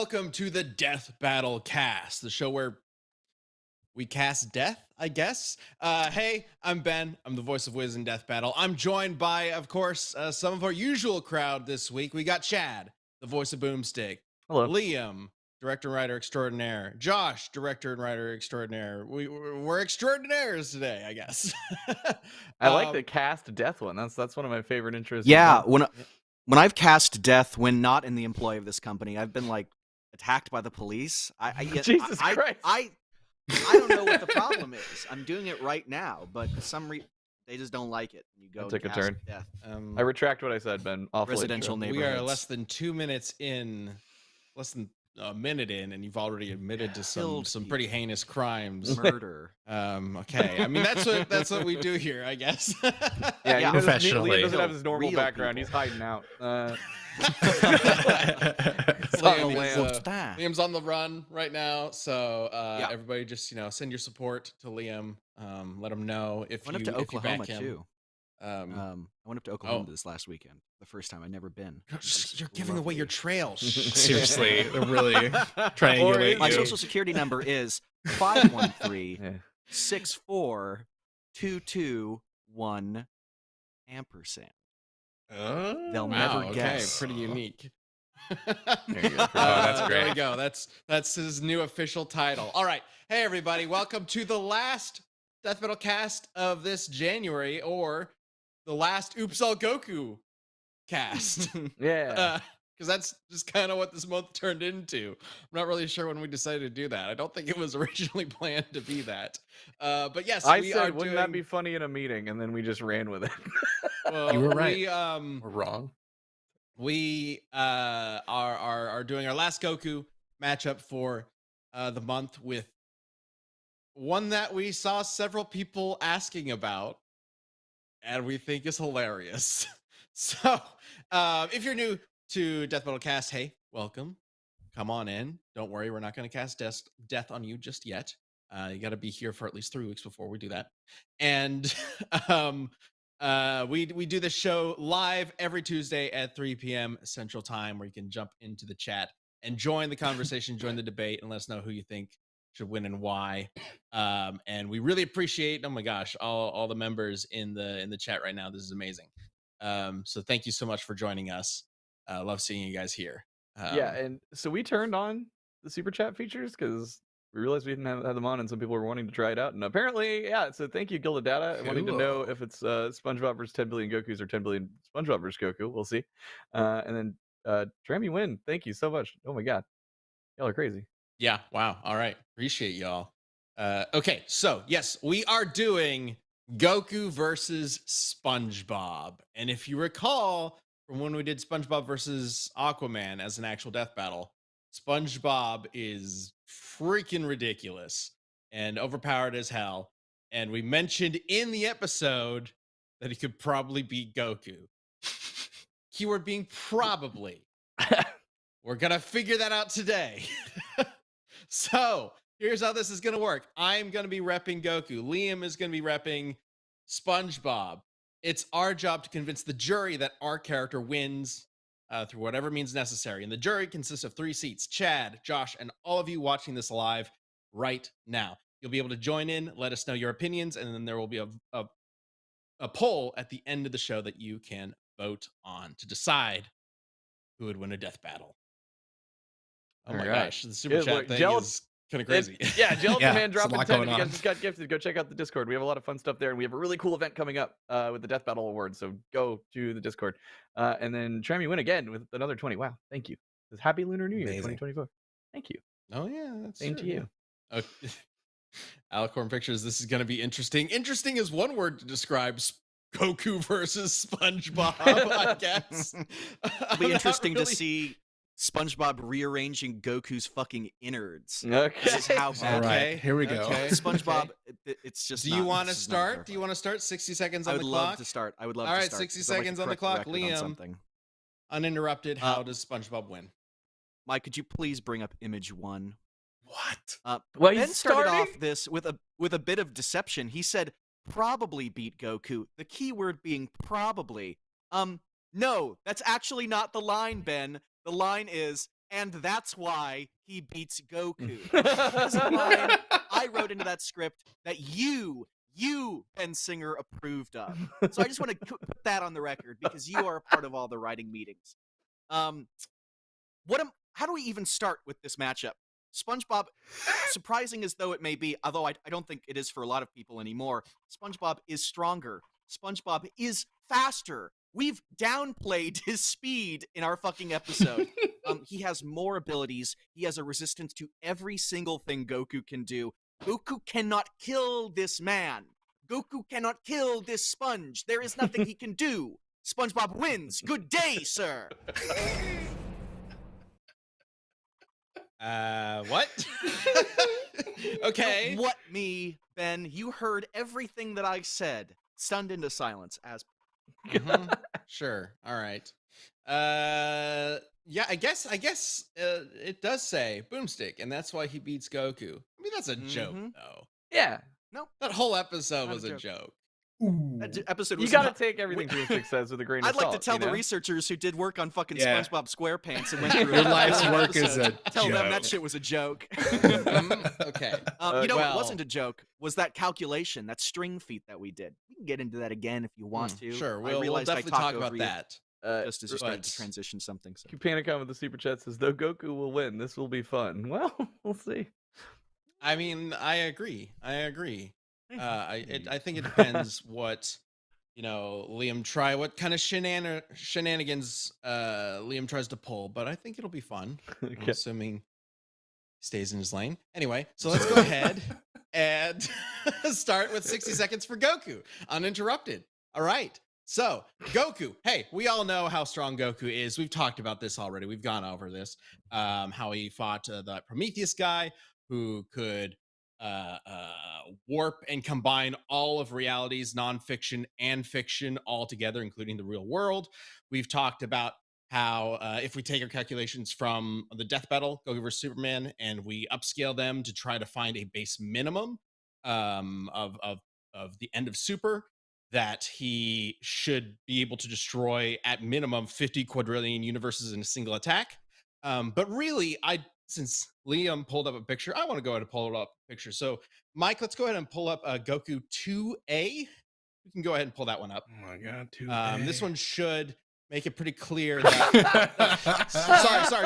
welcome to the Death Battle Cast, the show where we cast death, I guess. Hey, I'm Ben. I'm the voice of Wiz in Death Battle. I'm joined by, of course, some of our usual crowd this week. We got Chad, the voice of Boomstick. Hello. Liam, director and writer extraordinaire. Josh, director and writer extraordinaire. We're extraordinaires today, I guess. I like the cast death one. That's one of my favorite interests. Yeah, when I've cast death when not in the employ of this company, I've been like attacked by the police. Jesus Christ. I don't know what the problem is. I'm doing it right now, but for some reason they just don't like it. You go Took and a cast turn. death. I retract what I said, Ben. Awful Residential intro. neighborhoods. We are less than 2 minutes in, less than a minute in, and you've already admitted to some pretty heinous crimes. Murder. Okay. I mean, that's what we do here, I guess. Yeah, professionally. Liam doesn't have his normal Real background. people. He's hiding out. Liam's on the run right now, so Yeah. everybody just send your support to Liam. Let him know if I went you up to if you back Oklahoma him. too. I went up to Oklahoma this last weekend. The first time I'd never been. You're giving away your trail. Seriously, they're really triangulate My you. social security number is 513-64221 ampersand. They'll never guess. Pretty unique. There you go. That's There we great. go. That's his new official title. All right. Hey everybody, welcome to the last Death Metal cast of this January, or the last Oops All Goku cast. Yeah. Because that's just kind of what this month turned into. I'm not really sure when we decided to do that. I don't think it was originally planned to be that. But yes, I we said, are wouldn't that be funny in a meeting? And then we just ran with it. Well, You were right. We're wrong. We are doing our last Goku matchup for the month, with one that we saw several people asking about, and we think is hilarious. So, if you're new to Death Metal Cast, hey, welcome. Come on in. Don't worry, we're not going to cast death on you just yet. You got to be here for at least 3 weeks before we do that. And we do this show live every Tuesday at 3 p.m. Central Time, where you can jump into the chat and join the conversation, join the debate, and let us know who you think should win and why. And we really appreciate, oh my gosh, all the members in the chat right now. This is amazing. So thank you so much for joining us. Love seeing you guys here. Yeah, and so we turned on the super chat features because we realized we didn't have them on, and some people were wanting to try it out. And apparently, yeah. So thank you, Gilded Data, wanting to know if it's SpongeBob versus 10 billion Gokus or 10 billion SpongeBob versus Goku. We'll see. And then Trammy win. Thank you so much. Oh my god, y'all are crazy. Yeah. Wow. All right. Appreciate y'all. Okay. So yes, we are doing Goku versus SpongeBob. And if you recall from when we did SpongeBob versus Aquaman as an actual death battle, SpongeBob is freaking ridiculous and overpowered as hell. And we mentioned in the episode that he could probably beat Goku. Keyword being probably. We're going to figure that out today. So here's how this is going to work. I'm going to be repping Goku. Liam is going to be repping SpongeBob. It's our job to convince the jury that our character wins through whatever means necessary. And the jury consists of 3 seats: Chad, Josh, and all of you watching this live right now. You'll be able to join in, let us know your opinions, and then there will be a poll at the end of the show that you can vote on to decide who would win a death battle. Oh my gosh, the super chat thing is kind of crazy. Gelatin Yeah, Man it's a dropping lot 10. going If you guys on. just got gifted, go check out the Discord. We have a lot of fun stuff there, and we have a really cool event coming up with the Death Battle Awards. So go to the Discord. And then Trammy win again with another 20. Wow, thank you. Happy Lunar New Year 2024. Thank you. Oh yeah, that's Same to you. Yeah. Alicorn Pictures, this is going to be interesting. Interesting is one word to describe Goku versus SpongeBob, I guess. It'll be interesting to see SpongeBob rearranging Goku's fucking innards. Okay. This is how All bad. right, here we go. Okay. SpongeBob, it's just. Do you want to this is not start? fair. Do you want to start? 60 seconds on I the would clock. love to start. I would love All to right, start. 60 because I'd like to seconds on the correct clock. record on Liam. something. Uninterrupted. How does SpongeBob win? Mike, could you please bring up image 1? What? Well, Ben he's started starting? off this with a bit of deception. He said probably beat Goku. The key word being probably. No, that's actually not the line, Ben. The line is, and that's why he beats Goku. This is a line I wrote into that script that you, Ben Singer, approved of. So I just want to put that on the record because you are a part of all the writing meetings. How do we even start with this matchup? SpongeBob, surprising as though it may be, although I don't think it is for a lot of people anymore, SpongeBob is stronger. SpongeBob is faster. We've downplayed his speed in our fucking episode. He has more abilities. He has a resistance to every single thing Goku can do. Goku cannot kill this man. Goku cannot kill this sponge. There is nothing he can do. SpongeBob wins. Good day, sir. What? Okay. What me, Ben? You heard everything that I said. Stunned into silence as Sure. All right. Yeah, I guess it does say boomstick, and that's why he beats Goku. I mean, that's a joke, though. Yeah. no. That whole episode Not a was a joke. joke. That episode You was gotta not- take everything Boomstick says with a grain of I'd salt. like to tell you the know? researchers who did work on fucking Yeah. SpongeBob SquarePants and went through Your life's work is episodes. a Tell them that joke. shit was a joke. Okay. You know well- what wasn't a joke was that calculation, that string feat that we did. We can get into that again if you want to. Sure. I We'll realized I definitely talked talk over about you that. just as you started to but- transition something. So. Cupanicon with the super chat says, though Goku will win, this will be fun. Well, we'll see. I mean, I agree. Hmm. I think it depends what Liam what kind of shenanigans Liam tries to pull, but I think it'll be fun. Okay. Assuming he stays in his lane. Anyway, so let's go ahead and start with 60 seconds for Goku, uninterrupted. All right. So, Goku. Hey, we all know how strong Goku is. We've talked about this already. We've gone over this. How he fought that Prometheus guy who could warp and combine all of realities, nonfiction and fiction, all together, including the real world. We've talked about how if we take our calculations from the Death Battle, Goku vs. Superman, and we upscale them to try to find a base minimum of the end of Super, that he should be able to destroy at minimum 50 quadrillion universes in a single attack. But really, since Liam pulled up a picture, I want to go ahead and pull up a picture. So, Mike, let's go ahead and pull up Goku 2A. We can go ahead and pull that one up. Oh my god, This one should make it pretty clear that.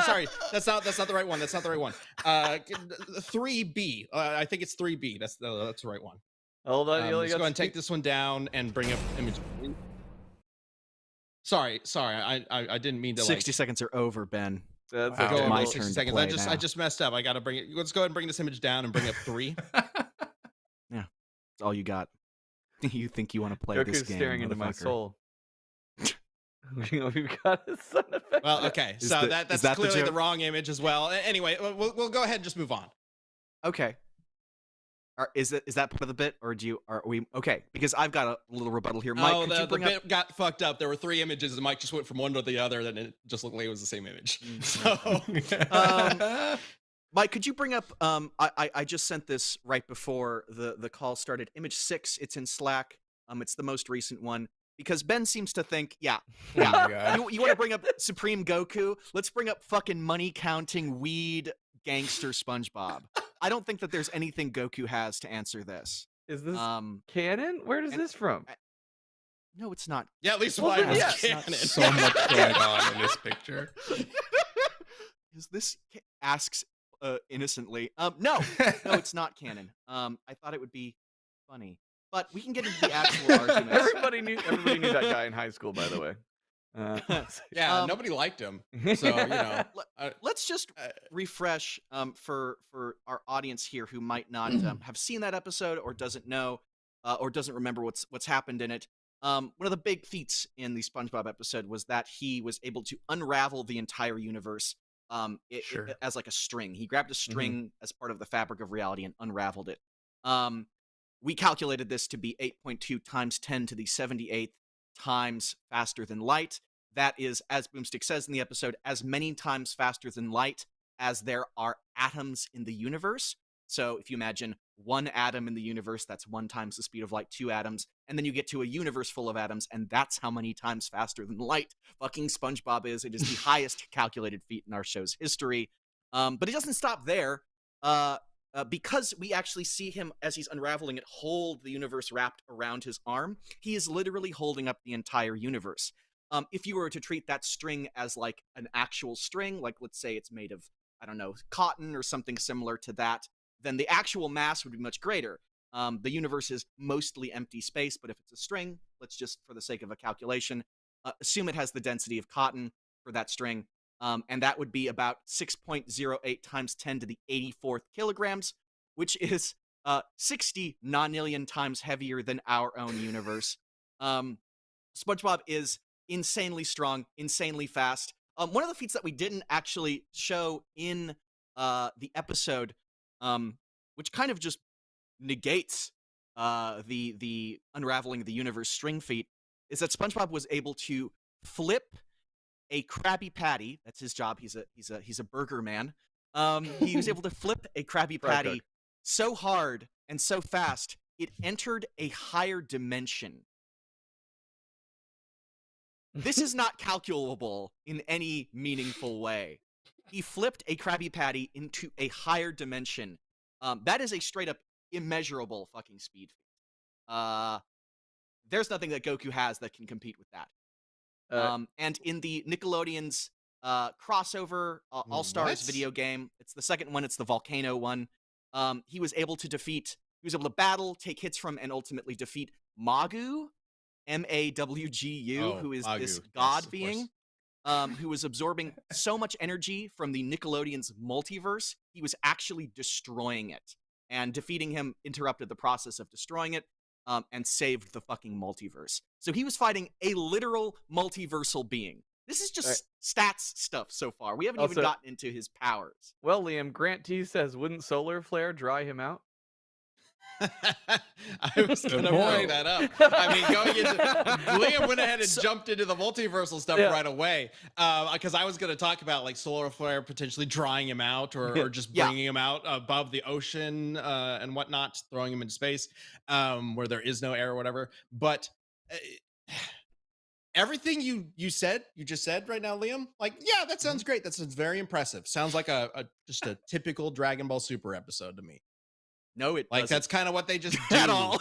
sorry. That's not the right one. That's not the right one. 3B. I think it's 3B. That's the right one. Hold on, you only Let's got go ahead and take this one down and bring up image. Sorry. I didn't mean to 60 seconds are over, Ben. That's Wow. go Okay, over my 60 turn to seconds. play I now. just messed up. I gotta bring it. Let's go ahead and bring this image down and bring up 3. That's all you got. You think you want to play this Goku's game? staring into my motherfucker. soul. We've got a sound effect. Well, okay. Is So the- that's is that the clearly the joke? wrong image as well. Anyway, we'll go ahead and just move on. Okay. Is that part of the bit, or are we okay? Because I've got a little rebuttal here. Mike, could you the bring bit up? got fucked up. There were 3 images, and Mike just went from one to the other, then it just looked like it was the same image. So, Mike, could you bring up? I just sent this right before the call started. Image 6. It's in Slack. It's the most recent one because Ben seems to think, Oh my god. you want to bring up Supreme Goku? Let's bring up fucking money counting weed gangster SpongeBob. I don't think that there's anything Goku has to answer this. Is this Um, canon? Where is and- this from? no, it's not. yeah, at least Well, mine was yeah. canon. So much going on in this picture. Is this asks innocently? No, it's not canon. I thought it would be funny, but we can get into the actual arguments. Everybody knew that guy in high school, by the way. Yeah, nobody liked him. So, Let's just refresh for our audience here who might not have seen that episode or doesn't know or doesn't remember what's happened in it. One of the big feats in the SpongeBob episode was that he was able to unravel the entire universe Sure. as like a string. He grabbed a string as part of the fabric of reality and unraveled it. We calculated this to be 8.2 times 10 to the 78th times faster than light. That is, as Boomstick says in the episode, as many times faster than light as there are atoms in the universe. So if you imagine one atom in the universe, that's 1 times the speed of light, 2 atoms, and then you get to a universe full of atoms, and that's how many times faster than light fucking SpongeBob is. It is the highest calculated feat in our show's history. But it doesn't stop there. Because we actually see him as he's unraveling it hold the universe wrapped around his arm, he is literally holding up the entire universe. If you were to treat that string as like an actual string, like let's say it's made of, I don't know, cotton or something similar to that, then the actual mass would be much greater. The universe is mostly empty space, but if it's a string, let's just, for the sake of a calculation, assume it has the density of cotton for that string. And that would be about 6.08 times 10 to the 84th kilograms, which is 60 nonillion times heavier than our own universe. SpongeBob is insanely strong, insanely fast. One of the feats that we didn't actually show in the episode, which kind of just negates the unraveling of the universe string feat, is that SpongeBob was able to flip a Krabby Patty. That's his job. He's a burger man. He was able to flip a Krabby Patty so hard and so fast it entered a higher dimension. This is not calculable in any meaningful way. He flipped a Krabby Patty into a higher dimension. That is a straight up immeasurable fucking speed feat. There's nothing that Goku has that can compete with that. And in the Nickelodeon's crossover All-Stars video game, it's the second one, it's the volcano one, he was able to battle, take hits from, and ultimately defeat Magu, M-A-W-G-U, who is Magu. this god Yes, being, who was absorbing so much energy from the Nickelodeon's multiverse, he was actually destroying it. And defeating him interrupted the process of destroying it, and saved the fucking multiverse. So he was fighting a literal multiversal being. This is just stats stuff so far. We haven't even gotten into his powers. Well, Liam, Grant T says, wouldn't solar flare dry him out? I was going to bring that up. I mean, Liam went ahead and jumped into the multiversal stuff right away, because I was going to talk about like solar flare potentially drying him out, or just bringing him out above the ocean and whatnot, throwing him in space where there is no air or whatever. But everything you just said right now, Liam, like, yeah, that sounds great. That sounds very impressive. Sounds like just a typical Dragon Ball Super episode to me. No, it doesn't. That's kind of what they just do at all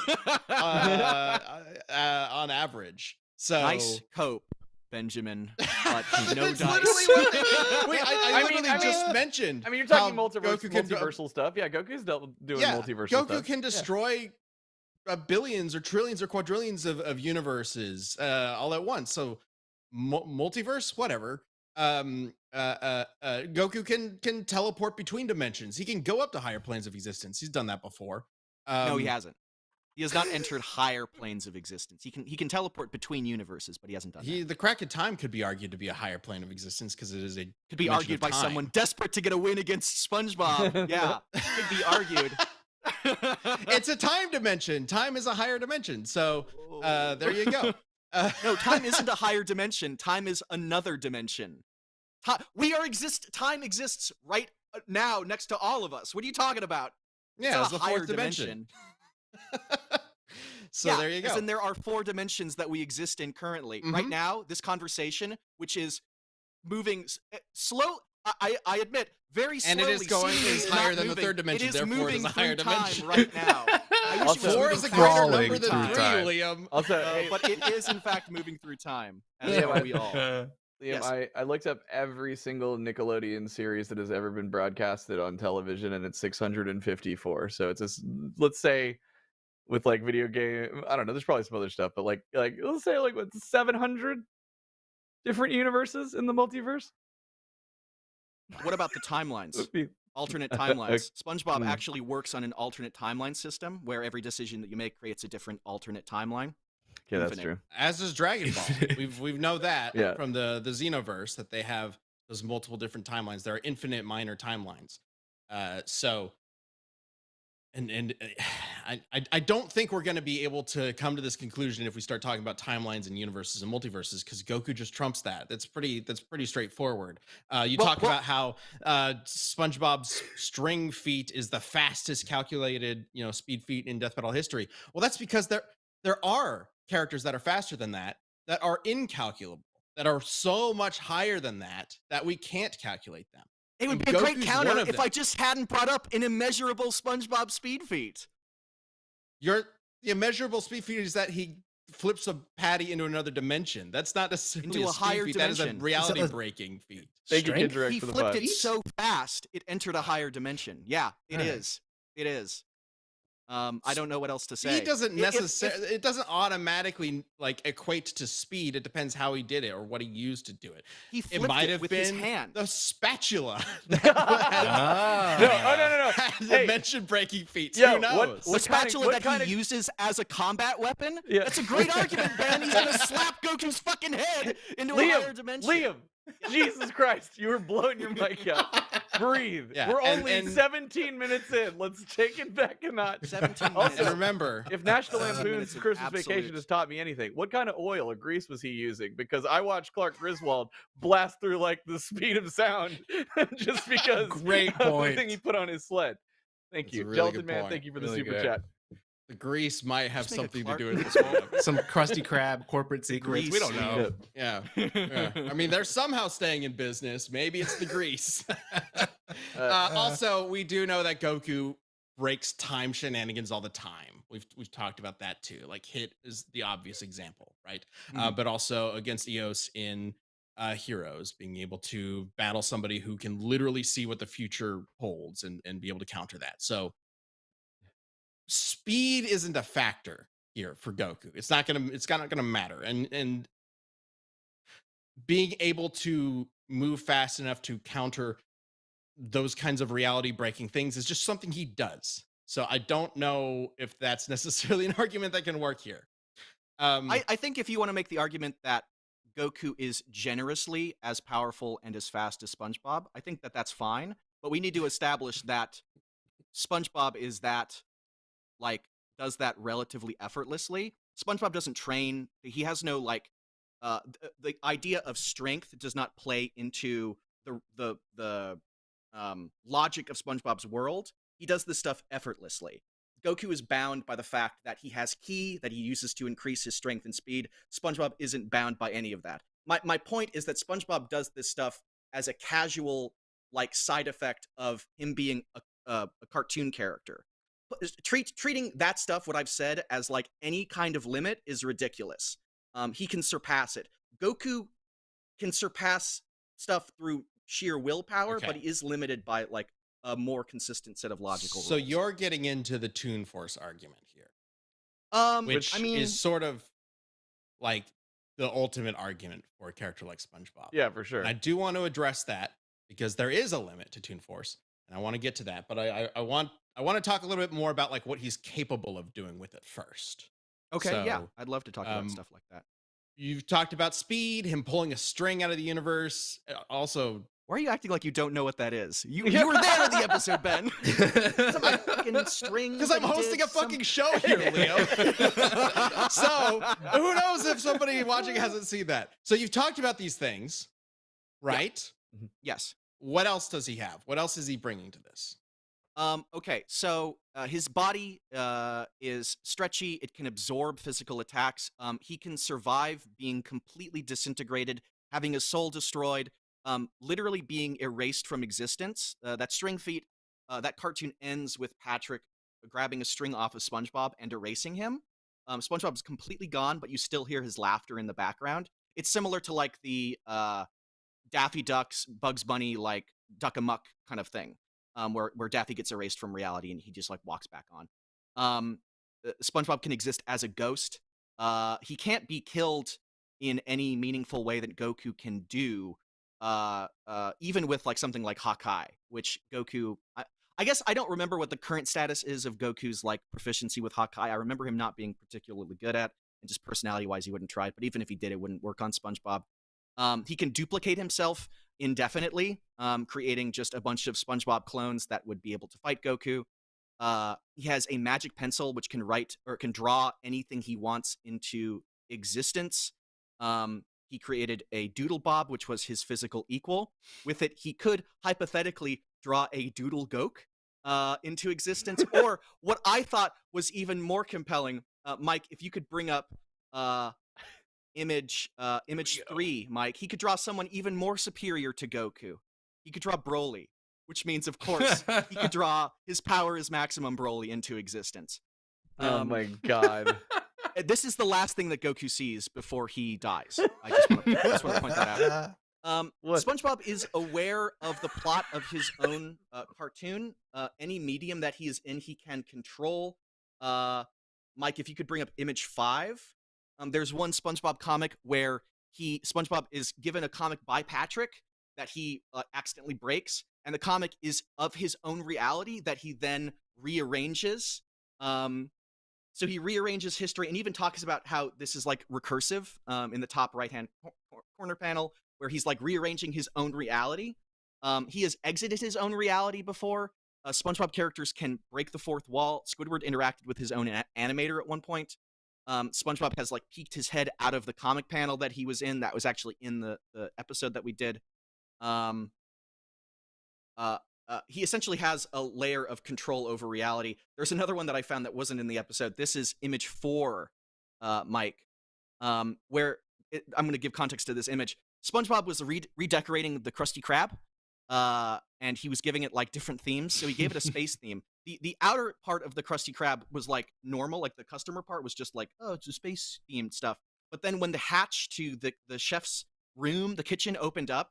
on average. So nice cope, Benjamin, but no dice. I literally just mentioned. I mean, you're talking multiversal stuff. Yeah, Goku's doing multiversal stuff. Goku can destroy billions or trillions or quadrillions of universes all at once. So multiverse, whatever. Goku can teleport between dimensions. He can go up to higher planes of existence. He's done that before. No, he hasn't. He has not entered higher planes of existence. He can teleport between universes, but he hasn't done that. The crack of time could be argued to be a higher plane of existence because it is a could be argued by someone desperate to get a win against SpongeBob. Yeah, could be argued. It's a time dimension. Time is a higher dimension. So there you go. No, time isn't a higher dimension. Time is another dimension. Time exists right now next to all of us. What are you talking about? Yeah, it's the fourth dimension. So there you go. And there are 4 dimensions that we exist in currently. Right now, this conversation, which is moving slow, I admit, very slowly. And it is higher than the third dimension. It is therefore, moving it is a higher through dimension time right now. Also, 4 is a greater number than 3, time. Liam. But it is in fact moving through time. As are we all. Liam, Yes. I looked up every single Nickelodeon series that has ever been broadcasted on television, and it's 654. So it's let's say, with like video game, I don't know, there's probably some other stuff, but like let's say like 700 different universes in the multiverse. What about the timelines? Alternate timelines. SpongeBob actually works on an alternate timeline system where every decision that you make creates a different alternate timeline. Yeah, that's true. As does Dragon Ball. we know that from the Xenoverse, that they have those multiple different timelines. There are infinite minor timelines. So and I don't think we're going to be able to come to this conclusion if we start talking about timelines and universes and multiverses, because Goku just trumps that. That's pretty straightforward. You talk about how SpongeBob's string feat is the fastest calculated speed feat in Death Battle history. Well, that's because there are characters that are faster than that are incalculable, that are so much higher than that we can't calculate them. It would be a great counter if I just hadn't brought up an immeasurable SpongeBob speed feat. The immeasurable speed feat is that he flips a patty into another dimension. That's not necessarily into a higher feat. dimension. That is a reality-breaking feat. Thank you, Kid Direct, he for the flipped five. it so fast, it entered a higher dimension. Yeah, it is. It is. I don't know what else to say. He doesn't necessarily. It doesn't automatically equate to speed. It depends how he did it or what he used to do it. He flipped it might have with been his hand. the spatula. No. Dimension-breaking feats. Yeah, Who knows? The spatula he uses as a combat weapon? Yeah. That's a great argument, Ben. He's going to slap Goku's fucking head into a higher dimension. Liam, Jesus Christ, you were blowing your mic out. Breathe. Yeah, We're only 17 minutes in. Let's take it back a notch. 17 minutes. Also, remember, if National Lampoon's minutes of Christmas absolute- Vacation has taught me anything, what kind of oil or grease was he using? Because I watched Clark Griswold blast through the speed of sound just because Great of the point. thing he put on his sled. Thank That's you. a really Gelatin good Man, point. thank you for the Really super good. chat. the grease might have Just make a something to Clark do with this. Griswold. Some Krusty Krab corporate secrets. We don't know. Yeah. Yeah. I mean, they're somehow staying in business. Maybe it's the grease. Also, we do know that Goku breaks time shenanigans all the time. We've talked about that too. Hit is the obvious example, right? But also against Eos in Heroes, being able to battle somebody who can literally see what the future holds and be able to counter that. So speed isn't a factor here for Goku. It's not gonna matter. And being able to move fast enough to counter those kinds of reality breaking things is just something he does. So I don't know if that's necessarily an argument that can work here. I think if you want to make the argument that Goku is generously as powerful and as fast as SpongeBob, I think that that's fine. But we need to establish that SpongeBob is does that relatively effortlessly. SpongeBob doesn't train. He has no the idea of strength does not play into the logic of SpongeBob's world. He does this stuff effortlessly. Goku is bound by the fact that he has ki that he uses to increase his strength and speed. SpongeBob isn't bound by any of that. My point is that SpongeBob does this stuff as a casual side effect of him being a cartoon character. Treating that stuff, what I've said, as any kind of limit is ridiculous. He can surpass it. Goku can surpass stuff through sheer willpower, but he is limited by a more consistent set of logical rules. So you're getting into the Toon Force argument here, which is sort of the ultimate argument for a character like SpongeBob. Yeah, for sure. And I do want to address that because there is a limit to Toon Force, and I want to get to that. But I want to talk a little bit more about what he's capable of doing with it first. Okay, So, yeah, I'd love to talk about stuff like that. You've talked about speed, him pulling a string out of the universe. Also, why are you acting like you don't know what that is? You were there in the episode, Ben. Some fucking string. Because I'm hosting a fucking show here, Leo. So who knows if somebody watching hasn't seen that? So you've talked about these things, right? Yeah. Yes. What else does he have? What else is he bringing to this? Okay, so his body is stretchy. It can absorb physical attacks. He can survive being completely disintegrated, having his soul destroyed, literally being erased from existence. That string feat, that cartoon ends with Patrick grabbing a string off of SpongeBob and erasing him. SpongeBob's completely gone, but you still hear his laughter in the background. It's similar to the Daffy Duck's Bugs Bunny Duck Amuck kind of thing. Where Daffy gets erased from reality and he just walks back on. SpongeBob can exist as a ghost. He can't be killed in any meaningful way that Goku can do, even with something like Hawkeye, which Goku. I guess I don't remember what the current status is of Goku's proficiency with Hawkeye. I remember him not being particularly good at, and just personality-wise, he wouldn't try it. But even if he did, it wouldn't work on SpongeBob. He can duplicate himself indefinitely, creating just a bunch of SpongeBob clones that would be able to fight Goku. He has a magic pencil which can write or can draw anything he wants into existence. He created a doodle bob, which was his physical equal. With it, he could hypothetically draw a doodle goke into existence. Or what I thought was even more compelling, Mike, if you could bring up image 3, Mike, he could draw someone even more superior to Goku. He could draw Broly, which means, of course, he could draw his power is maximum Broly into existence. Oh my god. This is the last thing that Goku sees before he dies. I just want to point that out. SpongeBob is aware of the plot of his own cartoon. Any medium that he is in, he can control. Mike, if you could bring up image 5. There's one SpongeBob comic where SpongeBob is given a comic by Patrick that he accidentally breaks, and the comic is of his own reality that he then rearranges. So he rearranges history and even talks about how this is like recursive in the top right-hand corner panel, where he's like rearranging his own reality. He has exited his own reality before. SpongeBob characters can break the fourth wall. Squidward interacted with his own animator at one point. SpongeBob has like peeked his head out of the comic panel that he was in. That was actually in the episode that we did. He essentially has a layer of control over reality. There's another one that I found that wasn't in the episode. This is image 4, Mike, where I'm going to give context to this image. SpongeBob was redecorating the Krusty Krab, and he was giving it like different themes. So he gave it a space theme. The outer part of the Krusty Krab was like normal, like the customer part was just like, oh, it's a space themed stuff. But then when the hatch to the chef's room, the kitchen opened up,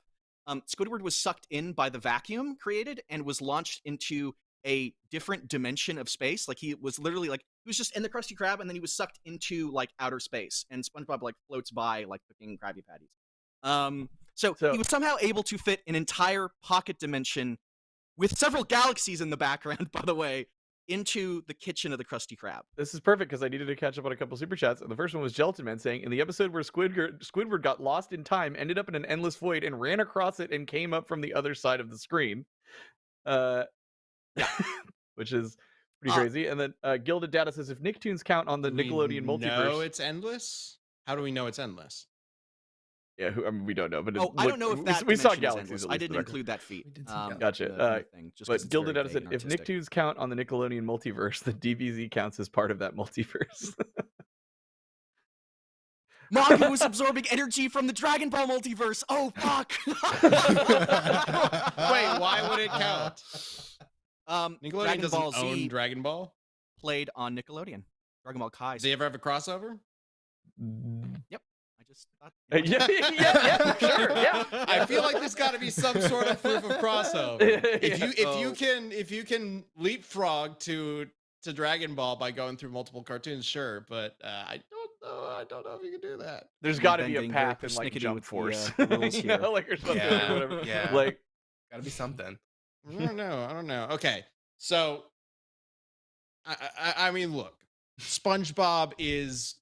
Squidward was sucked in by the vacuum created and was launched into a different dimension of space. Like he was literally like, he was just in the Krusty Krab and then he was sucked into like outer space, and SpongeBob like floats by like cooking Krabby Patties. So he was somehow able to fit an entire pocket dimension with several galaxies in the background, by the way, into the kitchen of the Krusty Krab. This is perfect because I needed to catch up on a couple super chats. And the first one was Gelatin Man saying, in the episode where Squidward got lost in time, ended up in an endless void and ran across it and came up from the other side of the screen. Which is pretty crazy. And then Gilded Data says, if Nicktoons count on the Nickelodeon multiverse. No, it's endless. How do we know it's endless? Yeah, I mean, we don't know, but I don't know if that we saw dimension is galaxies. endless. I didn't include that feat. Gotcha. But Gilded Data said, if Nicktoons count on the Nickelodeon multiverse, the DBZ counts as part of that multiverse. Manga was absorbing energy from the Dragon Ball multiverse. Oh, fuck. Wait, why would it count? Nickelodeon Dragon doesn't Ball own Z Dragon Ball? played on Nickelodeon. Dragon Ball Kai. Did they ever have a crossover? Yep. I just thought. Yeah, sure. Yeah. I feel like there's got to be some sort of proof of crossover. If you can leapfrog to Dragon Ball by going through multiple cartoons, sure, but I don't know if you can do that. There's got to be a path in like Jump Force, like or something, or whatever. Yeah. Like, got to be something. I don't know. Okay, so I mean, look, SpongeBob is.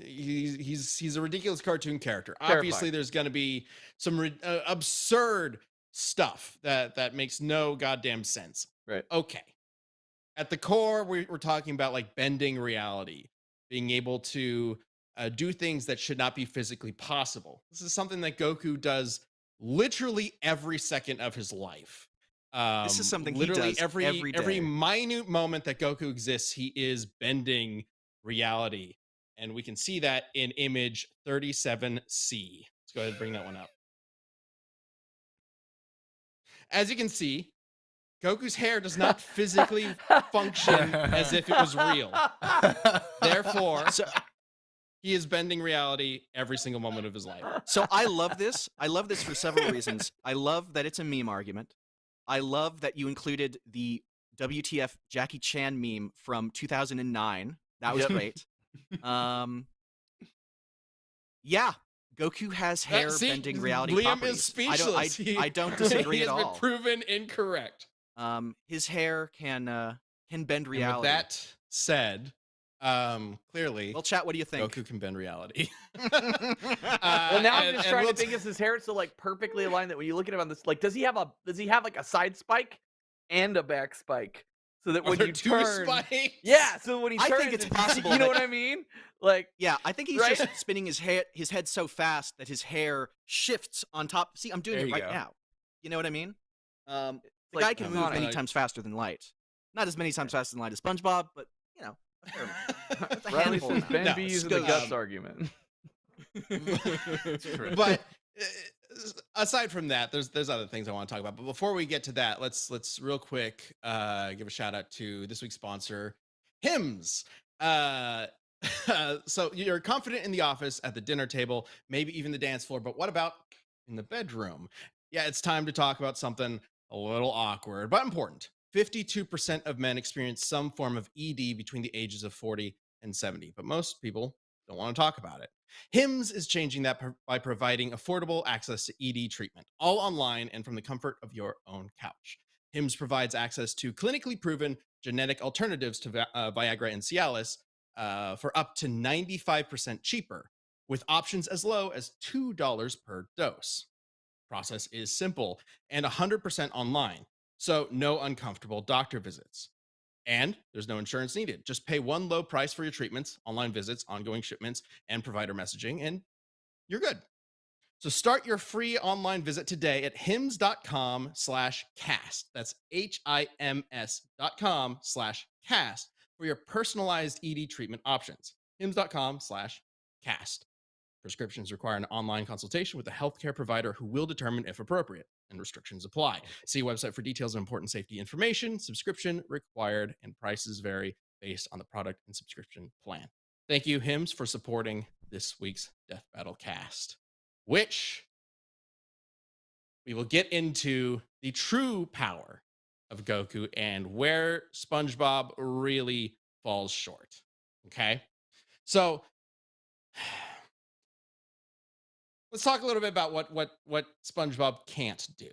He's a ridiculous cartoon character. Terrifying. Obviously, there's going to be some absurd stuff that makes no goddamn sense. Right. Okay. At the core, we're talking about like bending reality, being able to do things that should not be physically possible. This is something that Goku does literally every second of his life. This is something literally he does every day. Every minute moment that Goku exists, he is bending reality. And we can see that in image 37C. Let's go ahead and bring that one up. As you can see, Goku's hair does not physically function as if it was real. Therefore, he is bending reality every single moment of his life. So I love this. I love this for several reasons. I love that it's a meme argument. I love that you included the WTF Jackie Chan meme from 2009. That was great. Yeah, Goku has hair bending reality Liam properties. is speechless. I don't disagree he at all. He has been proven incorrect. His hair can bend reality. And with that said, clearly, well, chat, what do you think? Goku can bend reality. Well, now I'm just trying to think, is his hair so like perfectly aligned that when you look at him on this, like, does he have like a side spike and a back spike? so that Are when there you two turn, spikes? yeah, so when he I turns, think it's possible You know that- what I mean? Like, Yeah, I think he's Right? just spinning his head so fast that his hair shifts on top. See, I'm doing There it you right go. now. You know what I mean? The like guy can move many canonic. times faster than light. Not as many times faster than light as SpongeBob, but you know, a fair amount. It's a Riley handful says amount. Ben No, B using the Skosh. guts argument. But aside from that, there's other things I want to talk about. But before we get to that, let's real quick give a shout out to this week's sponsor, Hims. So you're confident in the office, at the dinner table, maybe even the dance floor, but what about in the bedroom? Yeah, it's time to talk about something a little awkward but important. 52% of men experience some form of ED between the ages of 40 and 70, but most people don't want to talk about it. Hims is changing that by providing affordable access to ED treatment, all online and from the comfort of your own couch. Hims provides access to clinically proven genetic alternatives to Viagra and Cialis for up to 95% cheaper, with options as low as $2 per dose. Process is simple and 100% online, so no uncomfortable doctor visits. And there's no insurance needed. Just pay one low price for your treatments, online visits, ongoing shipments, and provider messaging, and you're good. So start your free online visit today at hims.com/cast. That's HIMS.com/cast for your personalized ED treatment options. hims.com/cast. Prescriptions require an online consultation with a healthcare provider who will determine if appropriate, and restrictions apply. See website for details on important safety information. Subscription required, and prices vary based on the product and subscription plan. Thank you, Hims, for supporting this week's Death Battle cast, which we will get into the true power of Goku and where SpongeBob really falls short. Okay? So let's talk a little bit about what SpongeBob can't do.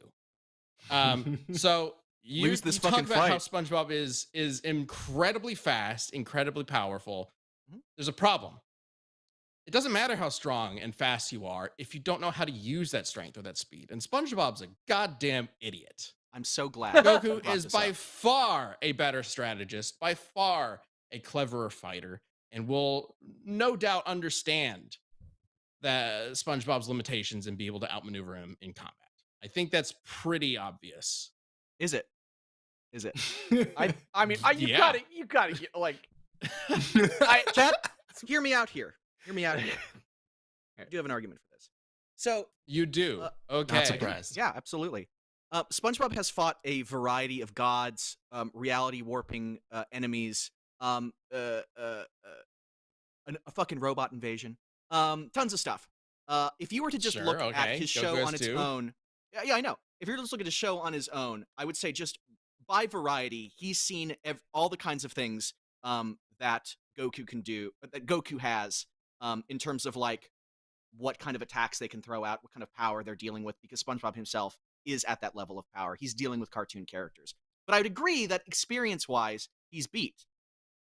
So you Lose this talk fucking about how fight. SpongeBob is incredibly fast, incredibly powerful. Mhm. There's a problem. It doesn't matter how strong and fast you are if you don't know how to use that strength or that speed. And SpongeBob's a goddamn idiot. I'm so glad. Goku you brought is this by up. far a better strategist, by far a cleverer fighter, and will no doubt understand that SpongeBob's limitations and be able to outmaneuver him in combat. I think that's pretty obvious. Is it? Is it? I mean, you Yeah. gotta get, like, Chad, hear me out here. Hear me out here. I do have an argument for this. So, You do. Okay. Not surprised. yeah, absolutely. SpongeBob has fought a variety of gods, reality warping enemies, a fucking robot invasion, tons of stuff. If you were to just Sure, look at okay. his Goku show has on its two. own, yeah, I know. If you're to just look at his show on his own, I would say just by variety, he's seen all the kinds of things that Goku can do, that Goku has, in terms of like what kind of attacks they can throw out, what kind of power they're dealing with, because SpongeBob himself is at that level of power. He's dealing with cartoon characters. But I would agree that experience-wise, he's beat.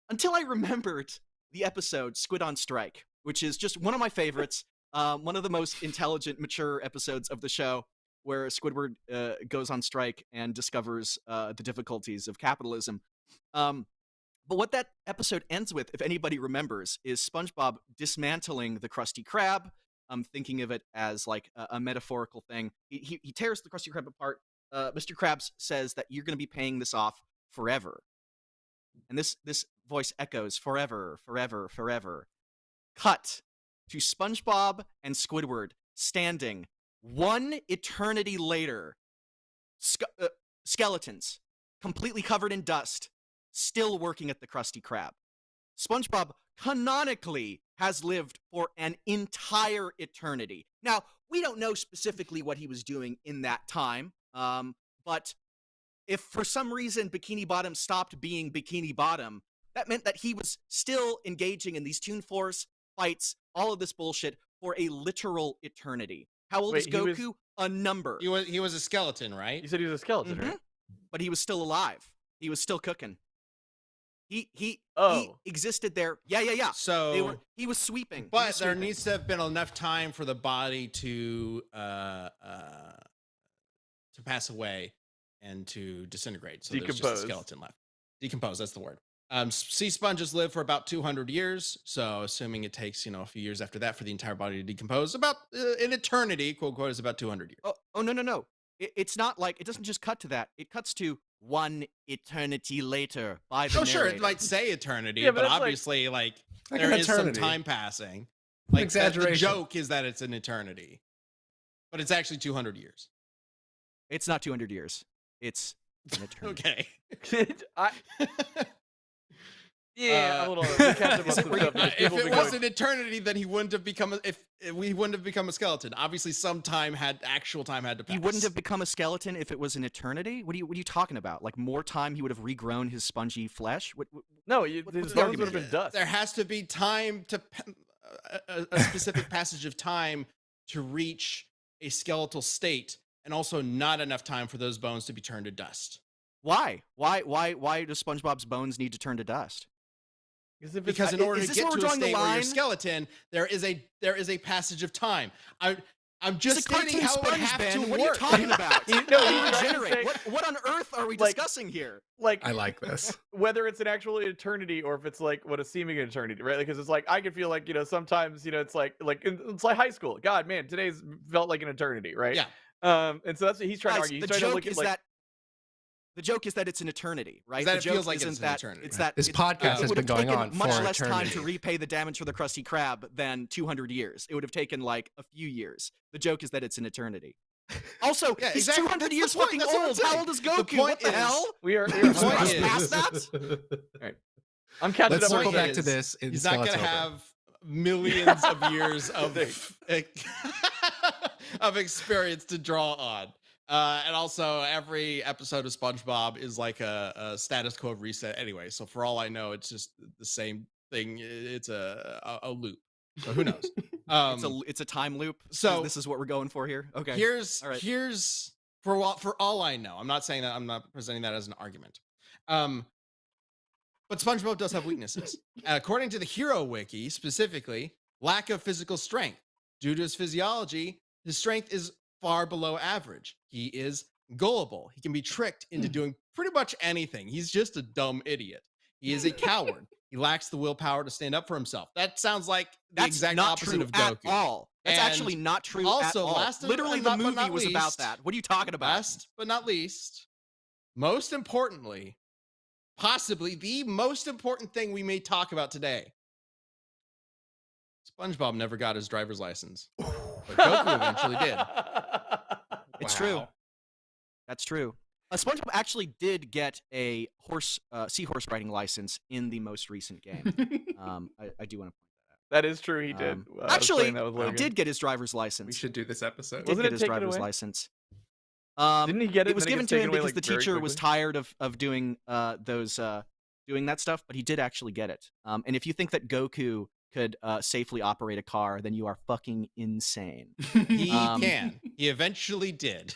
Until I remembered the episode Squid on Strike, which is just one of my favorites, one of the most intelligent, mature episodes of the show, where Squidward goes on strike and discovers the difficulties of capitalism. But what that episode ends with, if anybody remembers, is SpongeBob dismantling the Krusty Krab. I'm thinking of it as like a metaphorical thing. He tears the Krusty Krab apart. Mr. Krabs says that you're going to be paying this off forever. And this voice echoes, forever, forever, forever. Cut to SpongeBob and Squidward standing one eternity later. Skeletons, completely covered in dust, still working at the Krusty Krab. SpongeBob canonically has lived for an entire eternity. Now, we don't know specifically what he was doing in that time, but if for some reason Bikini Bottom stopped being Bikini Bottom, that meant that he was still engaging in these Toon Force fights, all of this bullshit, for a literal eternity. How old is Goku? A number. He was a skeleton, right? You said he was a skeleton, right? But he was still alive. He was still cooking. He existed there. Yeah. So he was sweeping. But there needs to have been enough time for the body to pass away and to disintegrate. So there's just a Decompose. skeleton left. Decompose, that's the word. Sea sponges live for about 200 years. So assuming it takes, a few years after that for the entire body to decompose, about an eternity, quote, quote, is about 200 years. Oh, no. It's not like, it doesn't just cut to that. It cuts to one eternity later by the Sure, narrator. it might say eternity, Yeah, but but that's obviously, like Like there an is some eternity. time passing. Like, the Exaggeration. joke is that it's an eternity, but it's actually 200 years. It's not 200 years. It's an eternity. Okay. Yeah, Uh, a little. We catch up on Is it some where stuff. you- There's If people it been was going- an eternity, then he wouldn't have become we wouldn't have become a skeleton. Obviously, some actual time had to pass. He wouldn't have become a skeleton if it was an eternity? What are you talking about? Like more time he would have regrown his spongy flesh? No, what's his the bones would argument? have been dust. There has to be time to a specific passage of time to reach a skeletal state, and also not enough time for those bones to be turned to dust. Why? Why does SpongeBob's bones need to turn to dust? Because in order is to this get where we're to a drawing the state where you're a line? skeleton, there is a passage of time. I'm It's just a stating cartoon how it would sponge, have Ben. to What are you work. talking about? No, he's trying to Regenerate. say- What on earth are we Like- discussing here? like I like this. whether it's an actual eternity or if it's like what a seeming eternity, right? Because it's like I can feel like sometimes it's like it's like high school. God, man, today's felt like an eternity, right? Yeah. And so that's what he's trying to Guys, argue. the He's trying to joke look at is like that the joke is that it's an eternity, right? that The it joke feels like isn't it's an that eternity. it's that This it- podcast it has would been have going taken on much for less time eternity. to repay the damage for the Krusty Krab than 200 years. It would have taken like a few years. The joke is that it's an eternity. Also, Yeah, he's exactly. 200 That's the years point. fucking That's what I'm old. How saying. old is The Goku? point What the is- hell? we are point Crossed is- past that? I'm catching Let's up circle with back is, to this in He's not going to Skeletor. have millions of years of of experience to draw on. And also, every episode of SpongeBob is like a status quo reset anyway. So for all I know, it's just the same thing. It's a loop. So who knows? It's a time loop. So- this is what we're going for here. Okay. Here's All right. here's for all I know. I'm not saying that. I'm not presenting that as an argument. But SpongeBob does have weaknesses. According to the Hero Wiki, specifically, lack of physical strength. Due to his physiology, his strength is far below average. He is gullible. He can be tricked into doing pretty much anything. He's just a dumb idiot. He is a coward. He lacks the willpower to stand up for himself. That sounds like the That's exact not opposite true of Goku. at all. That's And actually not true also, at all. last and Literally, not- the but movie not was about least- that. What are you talking about? Last but not least, most importantly, possibly the most important thing we may talk about today. SpongeBob never got his driver's license, but Goku eventually did. It's Wow. true. That's true. SpongeBob actually did get a seahorse riding license in the most recent game. I do want to point That is true. He did. Um, I was actually, playing that with he Logan. did get his driver's license. We should do this episode. Did Wasn't get it his taken driver's away? license. Didn't he get it? It was and then given gets to him taken away, because like, the very teacher was quickly? tired of doing doing that stuff, but he did actually get it. And if you think that Goku could safely operate a car, then you are fucking insane. He Um, can. He eventually did.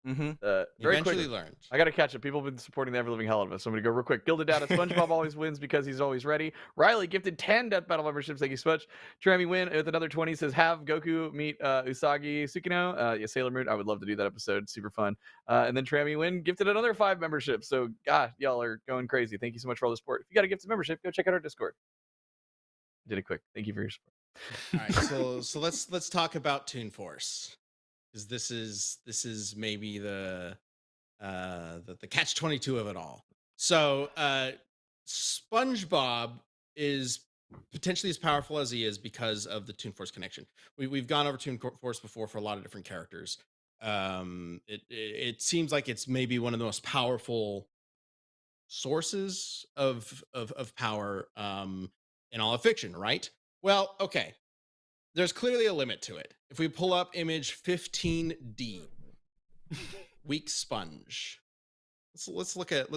Mm-hmm. He Very eventually quickly. learned. I gotta catch up. People have been supporting the ever living hell out of us. So I'm gonna go real quick. Gilded Data. SpongeBob always wins because he's always ready. Riley gifted 10 Death Battle memberships. Thank you so much. Trammy Win with another 20 says have Goku meet Usagi Tsukino. Yeah, Sailor Moon. I would love to do that episode. Super fun. And then Trammy Win gifted another 5 memberships. So God, y'all are going crazy. Thank you so much for all the support. If you got a gifted membership, go check out our Discord. Did it quick. Thank you for your support. All right, so let's talk about Toon Force, because this is maybe the catch 22 of it all. So SpongeBob is potentially as powerful as he is because of the Toon Force connection. We've gone over Toon Force before for a lot of different characters. It seems like it's maybe one of the most powerful sources of power in all of fiction, right? Well, okay. There's clearly a limit to it. If we pull up image 15D, weak sponge. Let's look at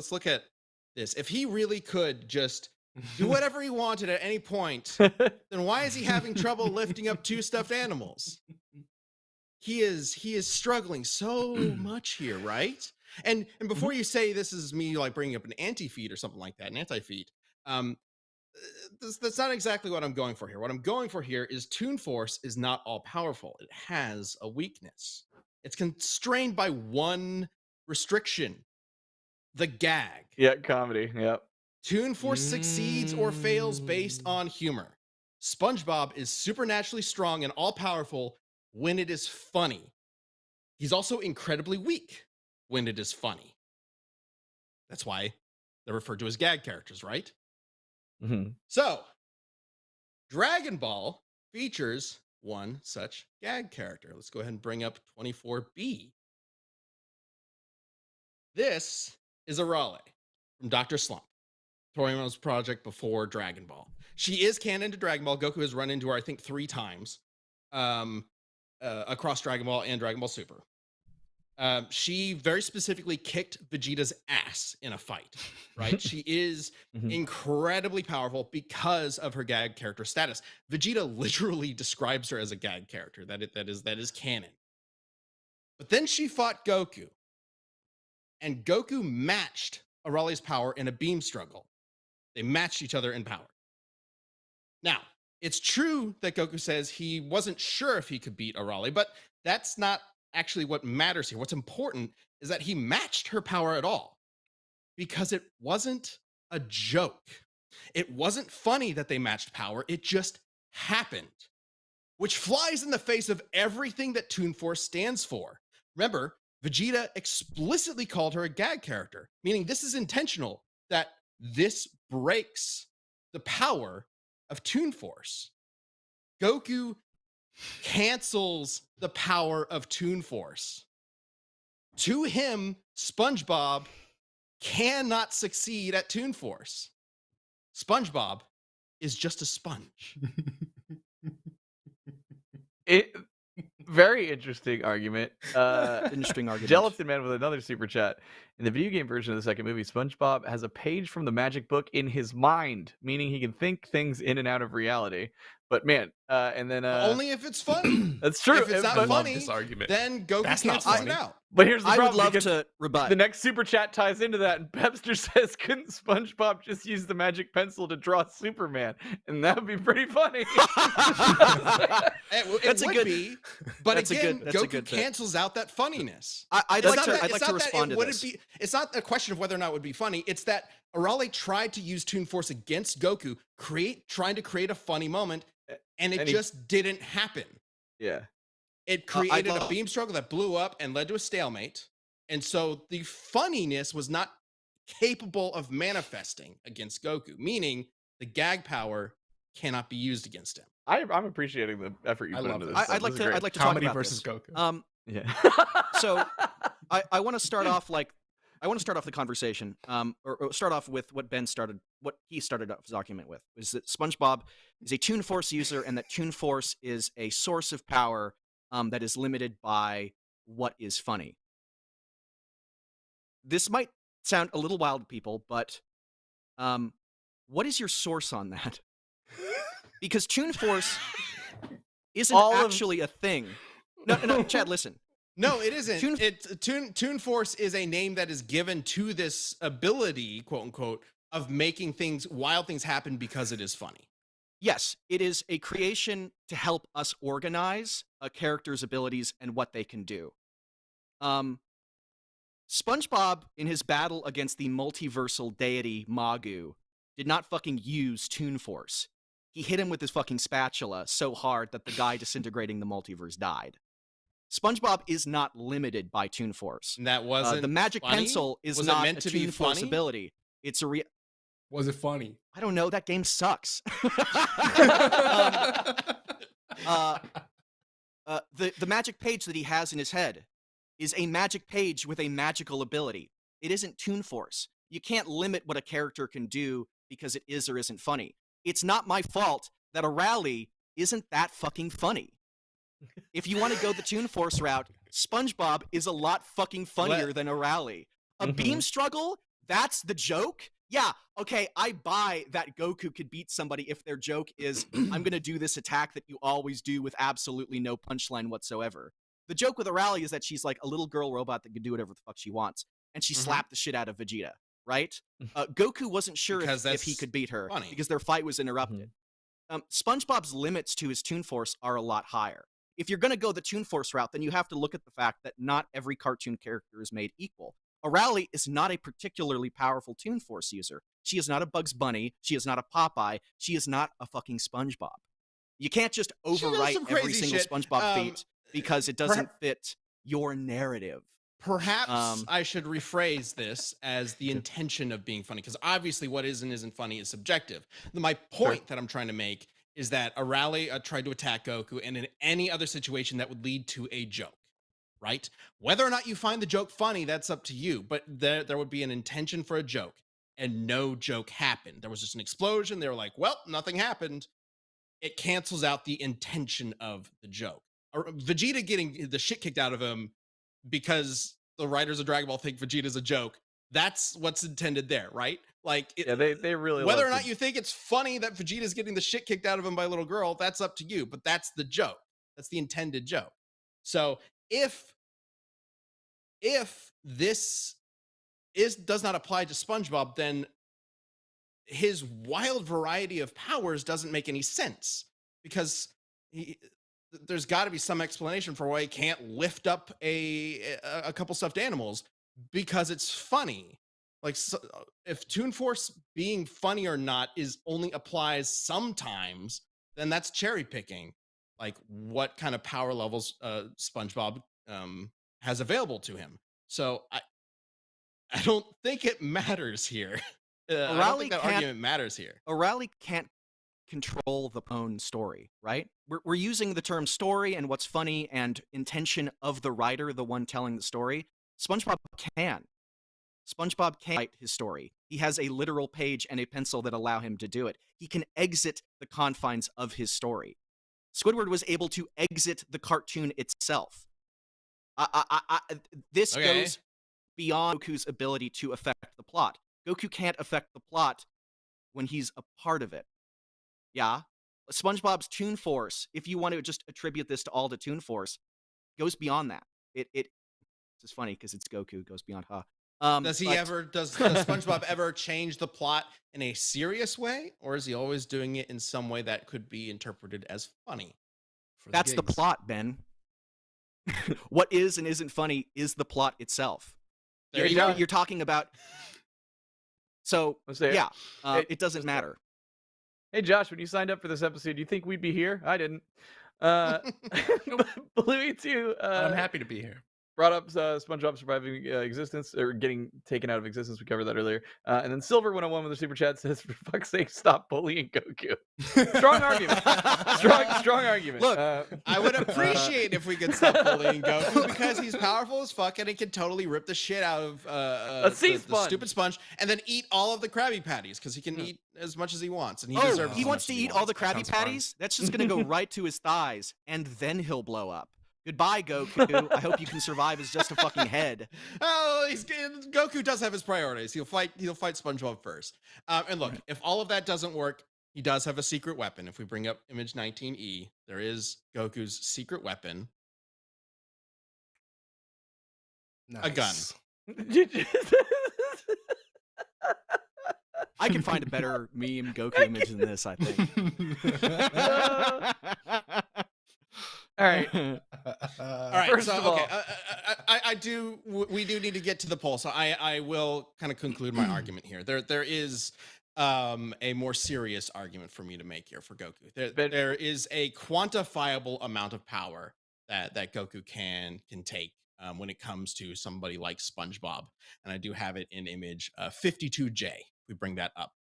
this. If he really could just do whatever he wanted at any point, then why is he having trouble lifting up 2 stuffed animals? He is struggling so much here, right? And before you say this is me like bringing up an anti-feat or something like that, an anti-feat, that's not exactly what I'm going for here. What I'm going for here is Toon Force is not all powerful. It has a weakness. It's constrained by one restriction. the gag. Yeah, comedy. Yep. Toon Force succeeds or fails based on humor. SpongeBob is supernaturally strong and all-powerful when it is funny. He's also incredibly weak when it is funny. That's why they're referred to as gag characters, right? Mm-hmm. So, Dragon Ball features one such gag character. Let's go ahead and bring up 24B. This is Arale from Dr. Slump, Toriyama's project before Dragon Ball. She is canon to Dragon Ball. Goku has run into her, I think, 3 times across Dragon Ball and Dragon Ball Super. She very specifically kicked Vegeta's ass in a fight, right? She is incredibly powerful because of her gag character status. Vegeta literally describes her as a gag character. That is canon. But then she fought Goku, and Goku matched Arale's power in a beam struggle. They matched each other in power. Now, it's true that Goku says he wasn't sure if he could beat Arale, but that's not actually what matters here. What's important is that he matched her power at all because it wasn't a joke. It wasn't funny that they matched power. It just happened, which flies in the face of everything that Toon Force stands for. Remember, Vegeta explicitly called her a gag character, meaning this is intentional, that this breaks the power of Toon Force. Goku cancels the power of Toon Force. To him, SpongeBob cannot succeed at Toon Force. SpongeBob is just a sponge. Very interesting argument. Interesting argument. Gelatin Man with another super chat. In the video game version of the second movie, SpongeBob has a page from the magic book in his mind, meaning he can think things in and out of reality. But man, and then only if it's funny. That's true. If it's not I love funny, this argument. then Goku That's not cancels it funny. out. But here's the I problem. would love because to rebut. the next super chat ties into that, and Pepster says, "Couldn't SpongeBob just use the magic pencil to draw Superman?" And that would be pretty funny. That's a would good- be, but that's a again, good- that's a Goku good bit. cancels out that funniness. I'd It's like not to that respond to would this. It's not a question of whether or not it would be funny. It's that Arale tried to use Toon Force against Goku, trying to create a funny moment, and it just didn't happen. Yeah. It created a beam struggle that blew up and led to a stalemate. And so the funniness was not capable of manifesting against Goku, meaning the gag power cannot be used against him. I'm appreciating the effort you I put love into this. this. I'd like This is to great. talk Comedy about versus this. Goku. Yeah. So I want to start off the conversation, or start off with what he started off his argument with, is that SpongeBob is a Toon Force user, and that Toon Force is a source of power that is limited by what is funny. This might sound a little wild to people, but what is your source on that? Because Toon Force isn't actually a thing. No, Chad, listen. No, it isn't. Toon Force is a name that is given to this ability, quote unquote, of making wild things happen because it is funny. Yes, it is a creation to help us organize a character's abilities and what they can do. SpongeBob, in his battle against the multiversal deity Magu, did not fucking use Toon Force. He hit him with his fucking spatula so hard that the guy disintegrating the multiverse died. SpongeBob is not limited by Toon Force. And that wasn't the magic funny? Was it not not meant a to be Toon Force funny? ability. It's a Was it funny? I don't know. That game sucks. The magic page that he has in his head is a magic page with a magical ability. It isn't Toon Force. You can't limit what a character can do because it is or isn't funny. It's not my fault that Arale isn't that fucking funny. If you want to go the Toon Force route, SpongeBob is a lot fucking funnier than Arale. A beam struggle? That's the joke? Yeah, okay, I buy that Goku could beat somebody if their joke is, I'm gonna do this attack that you always do with absolutely no punchline whatsoever. The joke with Arale is that she's like a little girl robot that can do whatever the fuck she wants, and she slapped the shit out of Vegeta, right? Goku wasn't sure if he could beat her because their fight was interrupted. SpongeBob's limits to his Toon Force are a lot higher. If you're gonna go the Toon Force route, then you have to look at the fact that not every cartoon character is made equal. Arale is not a particularly powerful Toon Force user. She is not a Bugs Bunny. She is not a Popeye. She is not a fucking SpongeBob. You can't just overwrite every single shit. SpongeBob feat because it doesn't fit your narrative. Perhaps I should rephrase this as the intention of being funny, because obviously what is and isn't funny is subjective. My point that I'm trying to make is that Arale tried to attack Goku, and in any other situation that would lead to a joke, right? Whether or not you find the joke funny, that's up to you, but there would be an intention for a joke, and no joke happened. There was just an explosion. They were like, well, nothing happened. It cancels out the intention of the joke. Vegeta getting the shit kicked out of him because the writers of Dragon Ball think Vegeta's a joke. That's what's intended there, right? Like, they really whether or not you think it's funny that Vegeta's getting the shit kicked out of him by a little girl, that's up to you. But that's the joke. That's the intended joke. So if this does not apply to SpongeBob, then his wild variety of powers doesn't make any sense, because there's got to be some explanation for why he can't lift up a couple stuffed animals, because it's funny. Like, so, if Toon Force being funny or not only applies sometimes, then that's cherry picking. Like, what kind of power levels SpongeBob has available to him. So I don't think it matters here. I don't think that argument matters here. Arale can't control the own story, right? We're using the term story and what's funny and intention of the writer, the one telling the story. SpongeBob can. SpongeBob can write his story. He has a literal page and a pencil that allow him to do it. He can exit the confines of his story. Squidward was able to exit the cartoon itself. This goes beyond Goku's ability to affect the plot. Goku can't affect the plot when he's a part of it. Yeah? SpongeBob's Toon Force, if you want to just attribute this to all the Toon Force, goes beyond that. It's just funny because it's Goku, goes beyond does SpongeBob ever change the plot in a serious way, or is he always doing it in some way that could be interpreted as funny? That's the plot, Ben. What is and isn't funny is the plot itself. You're talking about. So yeah, it doesn't matter. Hey Josh, when you signed up for this episode, do you think we'd be here? I didn't. Bluey too. I'm happy to be here. Brought up SpongeBob surviving existence, or getting taken out of existence. We covered that earlier. And then Silver 101 with the super chat says, "For fuck's sake, stop bullying Goku." Strong argument. Strong argument. Look, I would appreciate if we could stop bullying Goku, because he's powerful as fuck and he can totally rip the shit out of the stupid sponge, and then eat all of the Krabby Patties, because he can eat as much as he wants, and he deserves. He wants to eat all the Krabby Patties. That's just gonna go right to his thighs, and then he'll blow up. Goodbye, Goku. I hope you can survive as just a fucking head. Oh, Goku does have his priorities. He'll fight SpongeBob first. And look, if all of that doesn't work, he does have a secret weapon. If we bring up image 19E, there is Goku's secret weapon. Nice. A gun. I can find a better meme Goku image than this, I think. All right. All right. First so, of all, we do need to get to the poll. So I will kind of conclude my argument here. There is a more serious argument for me to make here for Goku. There is a quantifiable amount of power that Goku can take when it comes to somebody like SpongeBob, and I do have it in image 52J. We bring that up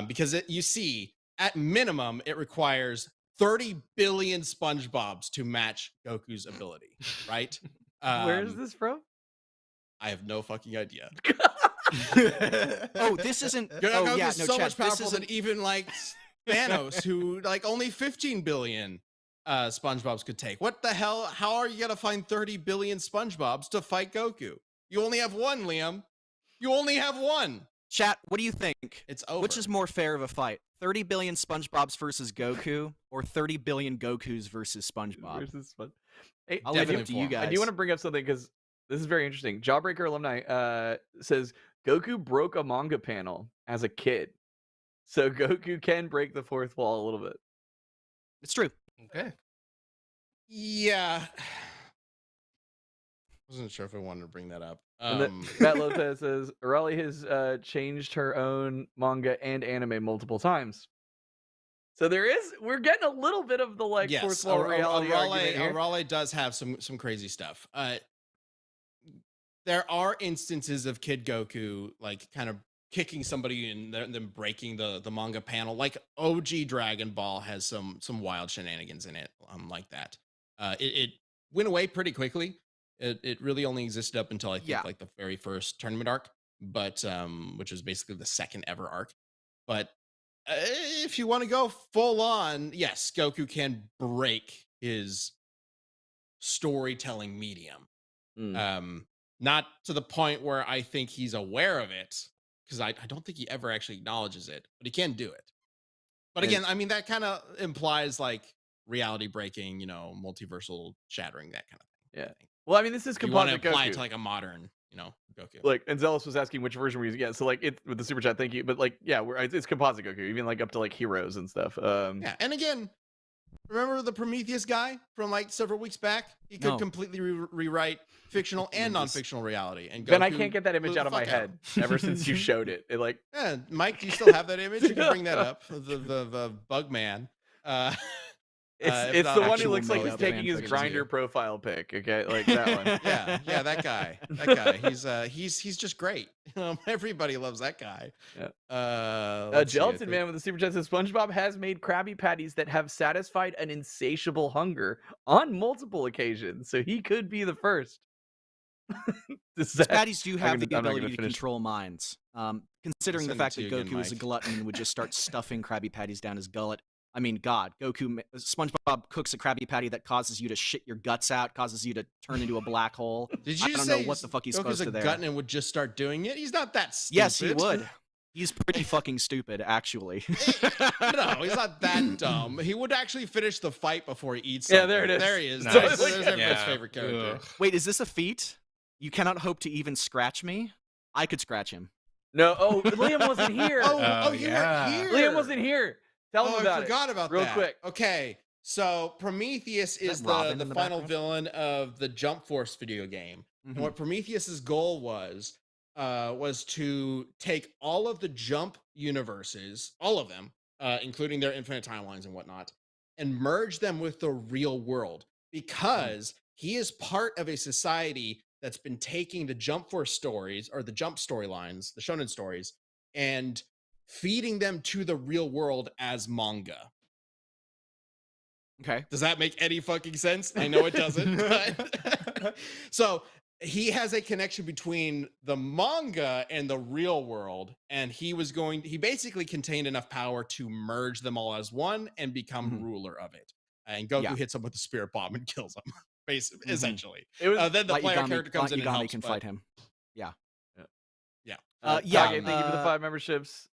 because you see, at minimum, it requires 30 billion SpongeBobs to match Goku's ability, right? Where is this from? I have no fucking idea. Oh, this isn't. Goku's so much powerful than even like Thanos, who like only 15 billion SpongeBobs could take. What the hell? How are you gonna find 30 billion SpongeBobs to fight Goku? You only have one, Liam. You only have one. Chat, what do you think? It's over. Which is more fair of a fight? 30 billion SpongeBobs versus Goku, or 30 billion Gokus versus SpongeBob? Hey, I'll leave it up to you guys. I do want to bring up something because this is very interesting. Jawbreaker alumni says Goku broke a manga panel as a kid, so Goku can break the fourth wall a little bit. It's true. Okay. Yeah. Wasn't sure if I wanted to bring that up. And Matt Lopez says Arali has changed her own manga and anime multiple times. So we're getting a little bit of the like fourth wall reality argument here. Arale does have some crazy stuff. There are instances of Kid Goku like kind of kicking somebody and then breaking the manga panel. Like OG Dragon Ball has some wild shenanigans in it, like that. It went away pretty quickly. It really only existed up until I think like the very first tournament arc, but which was basically the second ever arc. But if you want to go full on, yes, Goku can break his storytelling medium. Not to the point where I think he's aware of it, because I don't think he ever actually acknowledges it, but he can do it. But again, I mean, that kind of implies like reality breaking, multiversal shattering, that kind of thing. Yeah. Well, I mean, this is You want to composite apply Goku. it to like a modern, Goku. Like, and Zealous was asking which version we're using. Yeah, so like it with the super chat, thank you. But like, yeah, it's composite Goku, even like up to like heroes and stuff. Yeah, and again, remember the Prometheus guy from like several weeks back? He could completely rewrite fictional and non-fictional realreality. And Ben, I can't get that image out of my head ever since you showed it. It like, yeah, Mike, do you still have that image? You can bring that up. The bug man. It's the one who looks like he's taking his Grindr profile pic. Okay, like that one. Yeah, that guy. That guy. He's just great. Everybody loves that guy. Yeah. Gelatin Man with the super chat says SpongeBob has made Krabby Patties that have satisfied an insatiable hunger on multiple occasions, so he could be the first. These patties do have the ability to control minds. Considering the fact that Goku is a glutton and would just start stuffing Krabby Patties down his gullet. I mean, God, SpongeBob cooks a Krabby Patty that causes you to shit your guts out, causes you to turn into a black hole. Did you I don't know what the fuck he's supposed to do. Goku's a glutton and would just start doing it? He's not that stupid. Yes, he would. He's pretty fucking stupid, actually. No, he's not that dumb. He would actually finish the fight before he eats something. Yeah, there it is. There he is. Nice. There's everybody's favorite character. Wait, is this a feat? You cannot hope to even scratch me? I could scratch him. No, Liam wasn't here. You weren't here. Liam wasn't here. Tell him about I forgot about real that. quick. Okay, so Prometheus is the final villain of the Jump Force video game. And what Prometheus's goal was to take all of the Jump universes, all of them, including their infinite timelines and whatnot, and merge them with the real world, because he is part of a society that's been taking the Jump Force stories, or the Jump storylines, the shonen stories, and feeding them to the real world as manga. Okay. Does that make any fucking sense? I know it doesn't. But so he has a connection between the manga and the real world, and he basically contained enough power to merge them all as one and become ruler of it. And Goku hits him with the spirit bomb and kills him, basically, essentially. Then the player character comes in and helps. Can fight him. Yeah. Thank you for the 5 memberships.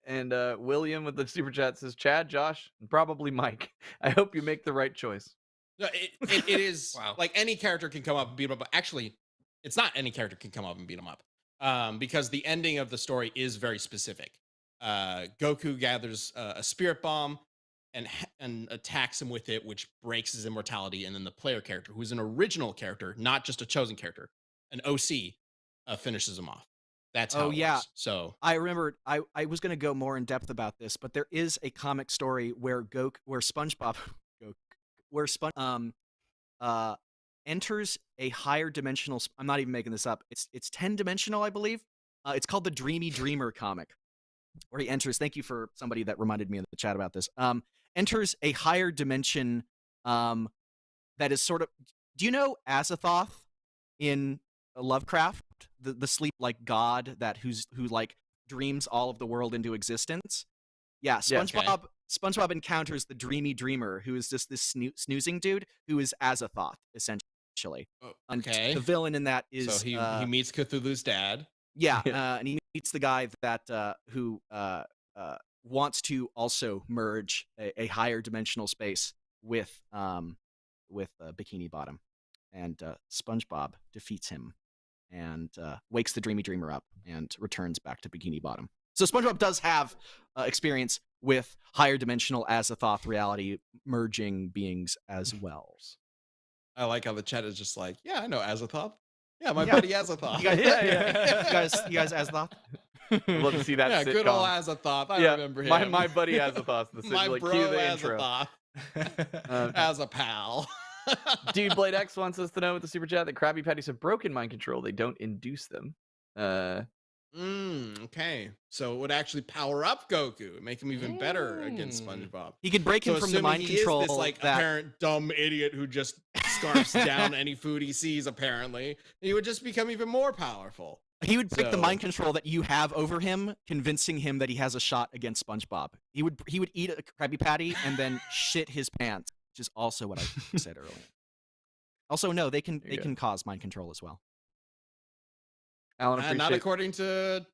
And William with the super chat says, Chad, Josh, and probably Mike. I hope you make the right choice. No, it is like any character can come up and beat him up. But actually, it's not any character can come up and beat him up, because the ending of the story is very specific. Goku gathers a spirit bomb and attacks him with it, which breaks his immortality. And then the player character, who's an original character, not just a chosen character, an OC, finishes him off. That's how it works. So I remember I was going to go more in depth about this, but there is a comic story where SpongeBob enters a higher dimensional. I'm not even making this up. It's 10 dimensional, I believe. It's called the Dreamy Dreamer comic, where he enters. Thank you for somebody that reminded me in the chat about this. Enters a higher dimension. That is sort of. Do you know Azathoth in Lovecraft? The sleep like god who like dreams all of the world into existence. Yeah, SpongeBob encounters the Dreamy Dreamer, who is just this snoozing dude who is Azathoth, essentially. Okay. The villain in that is so he meets Cthulhu's dad. Yeah, and he meets the guy that who wants to also merge a higher dimensional space with Bikini Bottom, and SpongeBob defeats him and wakes the Dreamy Dreamer up and returns back to Bikini Bottom. So SpongeBob does have experience with higher dimensional Azathoth reality merging beings as well. I like how the chat is just like, yeah, I know Azathoth. Yeah, my Yeah. buddy Azathoth. You guys, Yeah. you guys as the I'd love to see that Yeah, sitcom. good old Azathoth. I Yeah, remember him. my buddy Azathoth. The My like, bro cue the intro. Azathoth. As a pal. Dude Blade X wants us to know with the super chat that Krabby Patties have broken mind control. They don't induce them. Okay. So it would actually power up Goku, make him even better against SpongeBob. he could break him So from the assuming mind he control is this like that apparent dumb idiot who just scarfs down any food he sees, apparently, he would just become even more powerful. he would break the So- mind control that you have over him, convincing him that he has a shot against SpongeBob. He would eat a Krabby Patty and then shit his pants, which is also what I said earlier. Also, no, they can cause mind control as well. Alan, Not appreciate according to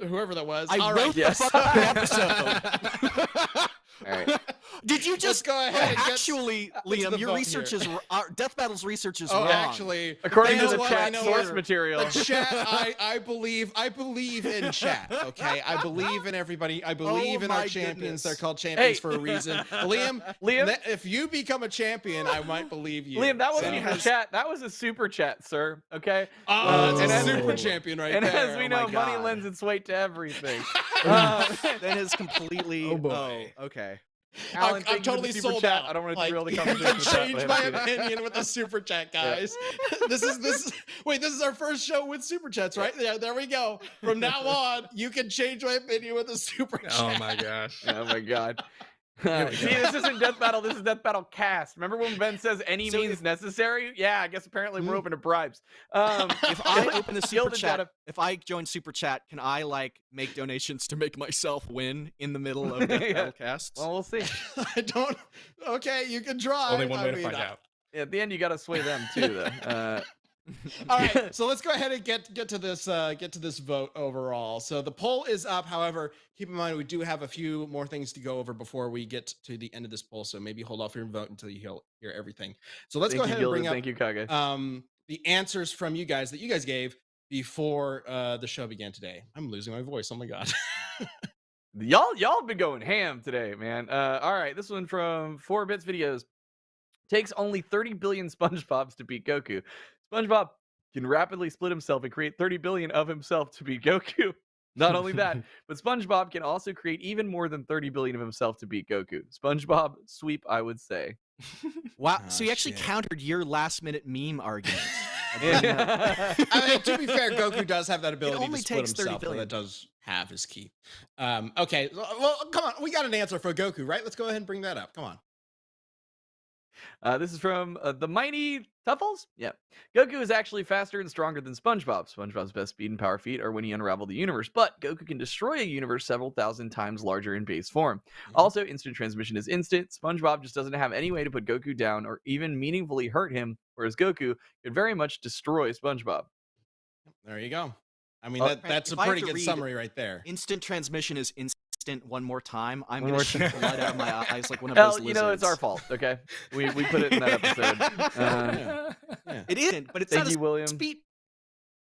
whoever that was. I All wrote right. the Yes. fucking episode. All right. Did you Let's just go ahead and get actually, to Liam? the Your vote research here. is Death Battle's research is Oh, wrong. actually, According you to know the what? chat I know source what? material. The chat, I believe in chat. Okay, I believe in everybody. I believe in our my champions. goodness. They're called champions Hey. for a reason. Liam, if you become a champion, I might believe you. Liam, that wasn't So- even a chat. That was a super chat, sir. Okay. Oh, and it's a as- super champion right and there. as we Oh know, my money God. lends its weight to everything. Uh, That is completely. Oh, boy. Okay. Alan, I'm thank you for the totally super sold chat. out. I don't want to Like, derail the you conversation. can with that, change but I my have to see it. opinion with the super chat, guys. This is wait, this is our first show with super chats, right? Yeah, there we go. From now on, you can change my opinion with a super chat. Oh my gosh. Oh my god. Here we See, go. this isn't Death Battle. This is Death Battle Cast. Remember when Ben says any So means necessary? Yeah, I guess apparently we're open to bribes. If I open the super Gilded chat, Data- if I join super chat, can I like make donations to make myself win in the middle of Death Yeah. Battle casts? Well, we'll see. I don't. Okay, you can try. Only one I way to mean, find out. At the end, you got to sway them too, though. All right, so let's go ahead and get to this vote overall. So the poll is up. However, keep in mind we do have a few more things to go over before we get to the end of this poll. So maybe hold off your vote until you hear everything. So let's go ahead and bring up Thank you, Kage. the answers from you guys that you guys gave before the show began today. I'm losing my voice. Oh my god. Y'all have been going ham today, man. All right, this one from 4Bits Videos. Takes only 30 billion SpongeBobs to beat Goku. SpongeBob can rapidly split himself and create 30 billion of himself to beat Goku. Not only that, but SpongeBob can also create even more than 30 billion of himself to beat Goku. SpongeBob sweep, I would say. Wow. Oh, So you actually shit. countered your last minute meme argument. I mean, to be fair, Goku does have that ability only to split takes 30 himself, but billion. that does have his key. Okay, well, come on, we got an answer for Goku, right? Let's go ahead and bring that up. Come on. This is from the Mighty Tuffles. Yeah. Goku is actually faster and stronger than SpongeBob. SpongeBob's best speed and power feat are when he unraveled the universe, but Goku can destroy a universe several thousand times larger in base form. Also, instant transmission is instant. SpongeBob just doesn't have any way to put Goku down or even meaningfully hurt him, whereas Goku could very much destroy SpongeBob. There you go. I mean, Oh, that's a if I have pretty to good read summary right there. Instant transmission is instant one more time. I'm One going more to shoot time. blood out of my eyes like one of Hell, those you know, it's our lizards. fault, okay? We put it in that episode. Yeah. It isn't, but it's Thank not you, William. speed.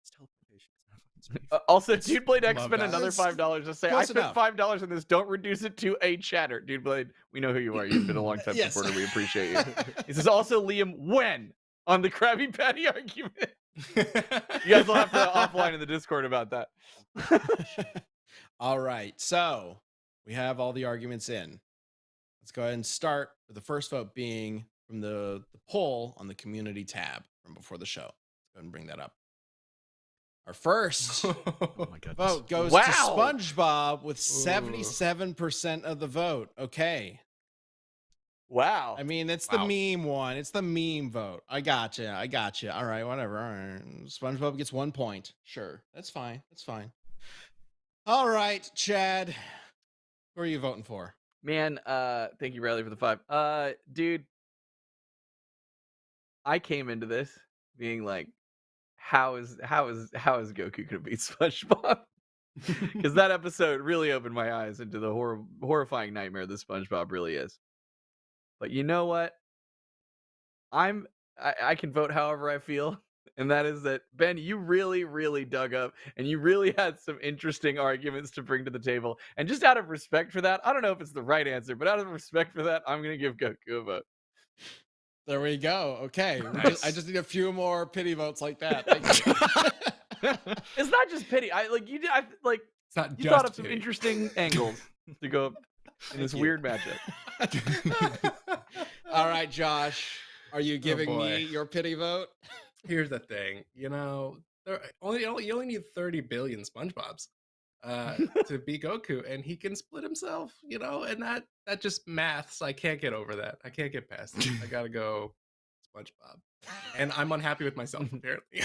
It's teleportation. It's not fucking speed. Also, Dude Blade X Love spent that. another It's $5 to say, I close spent enough. $5 on this. Don't reduce it to a chatter. Dude Blade, we know who you are. You've been a long time Yes. supporter. We appreciate you. He says, also, Liam, when? On the Krabby Patty argument. You guys will have to offline in the Discord about that. All right, so we have all the arguments in. Let's go ahead and start with the first vote being from the poll on the community tab from before the show. Let's go ahead and bring that up. Our first Oh my goodness. vote goes Wow. to SpongeBob with 77% of the vote. Okay. Wow. I mean, it's Wow. the meme one. It's the meme vote. I gotcha. All right, whatever. All right. SpongeBob gets 1 point. Sure. That's fine. All right, Chad. Who are you voting for? Man, thank you, Riley, for the 5. Dude, I came into this being like, how is Goku gonna beat SpongeBob? Because that episode really opened my eyes into the horrifying nightmare that SpongeBob really is. But you know what? I can vote however I feel, and that is that Ben, you really, really dug up, and you really had some interesting arguments to bring to the table. And just out of respect for that, I don't know if it's the right answer, but out of respect for that, I'm gonna give Goku a vote. There we go. Okay. Nice. I just need a few more pity votes like that. Thank you. It's not just pity. It's not You just thought of some pity. interesting angles to go up in this you. weird matchup. All right, Josh. Are you giving boy. me your pity vote? Here's the thing, you only need 30 billion SpongeBobs to be Goku, and he can split himself, and that just maths. I can't get over that. I can't get past it. I gotta go SpongeBob, and I'm unhappy with myself apparently.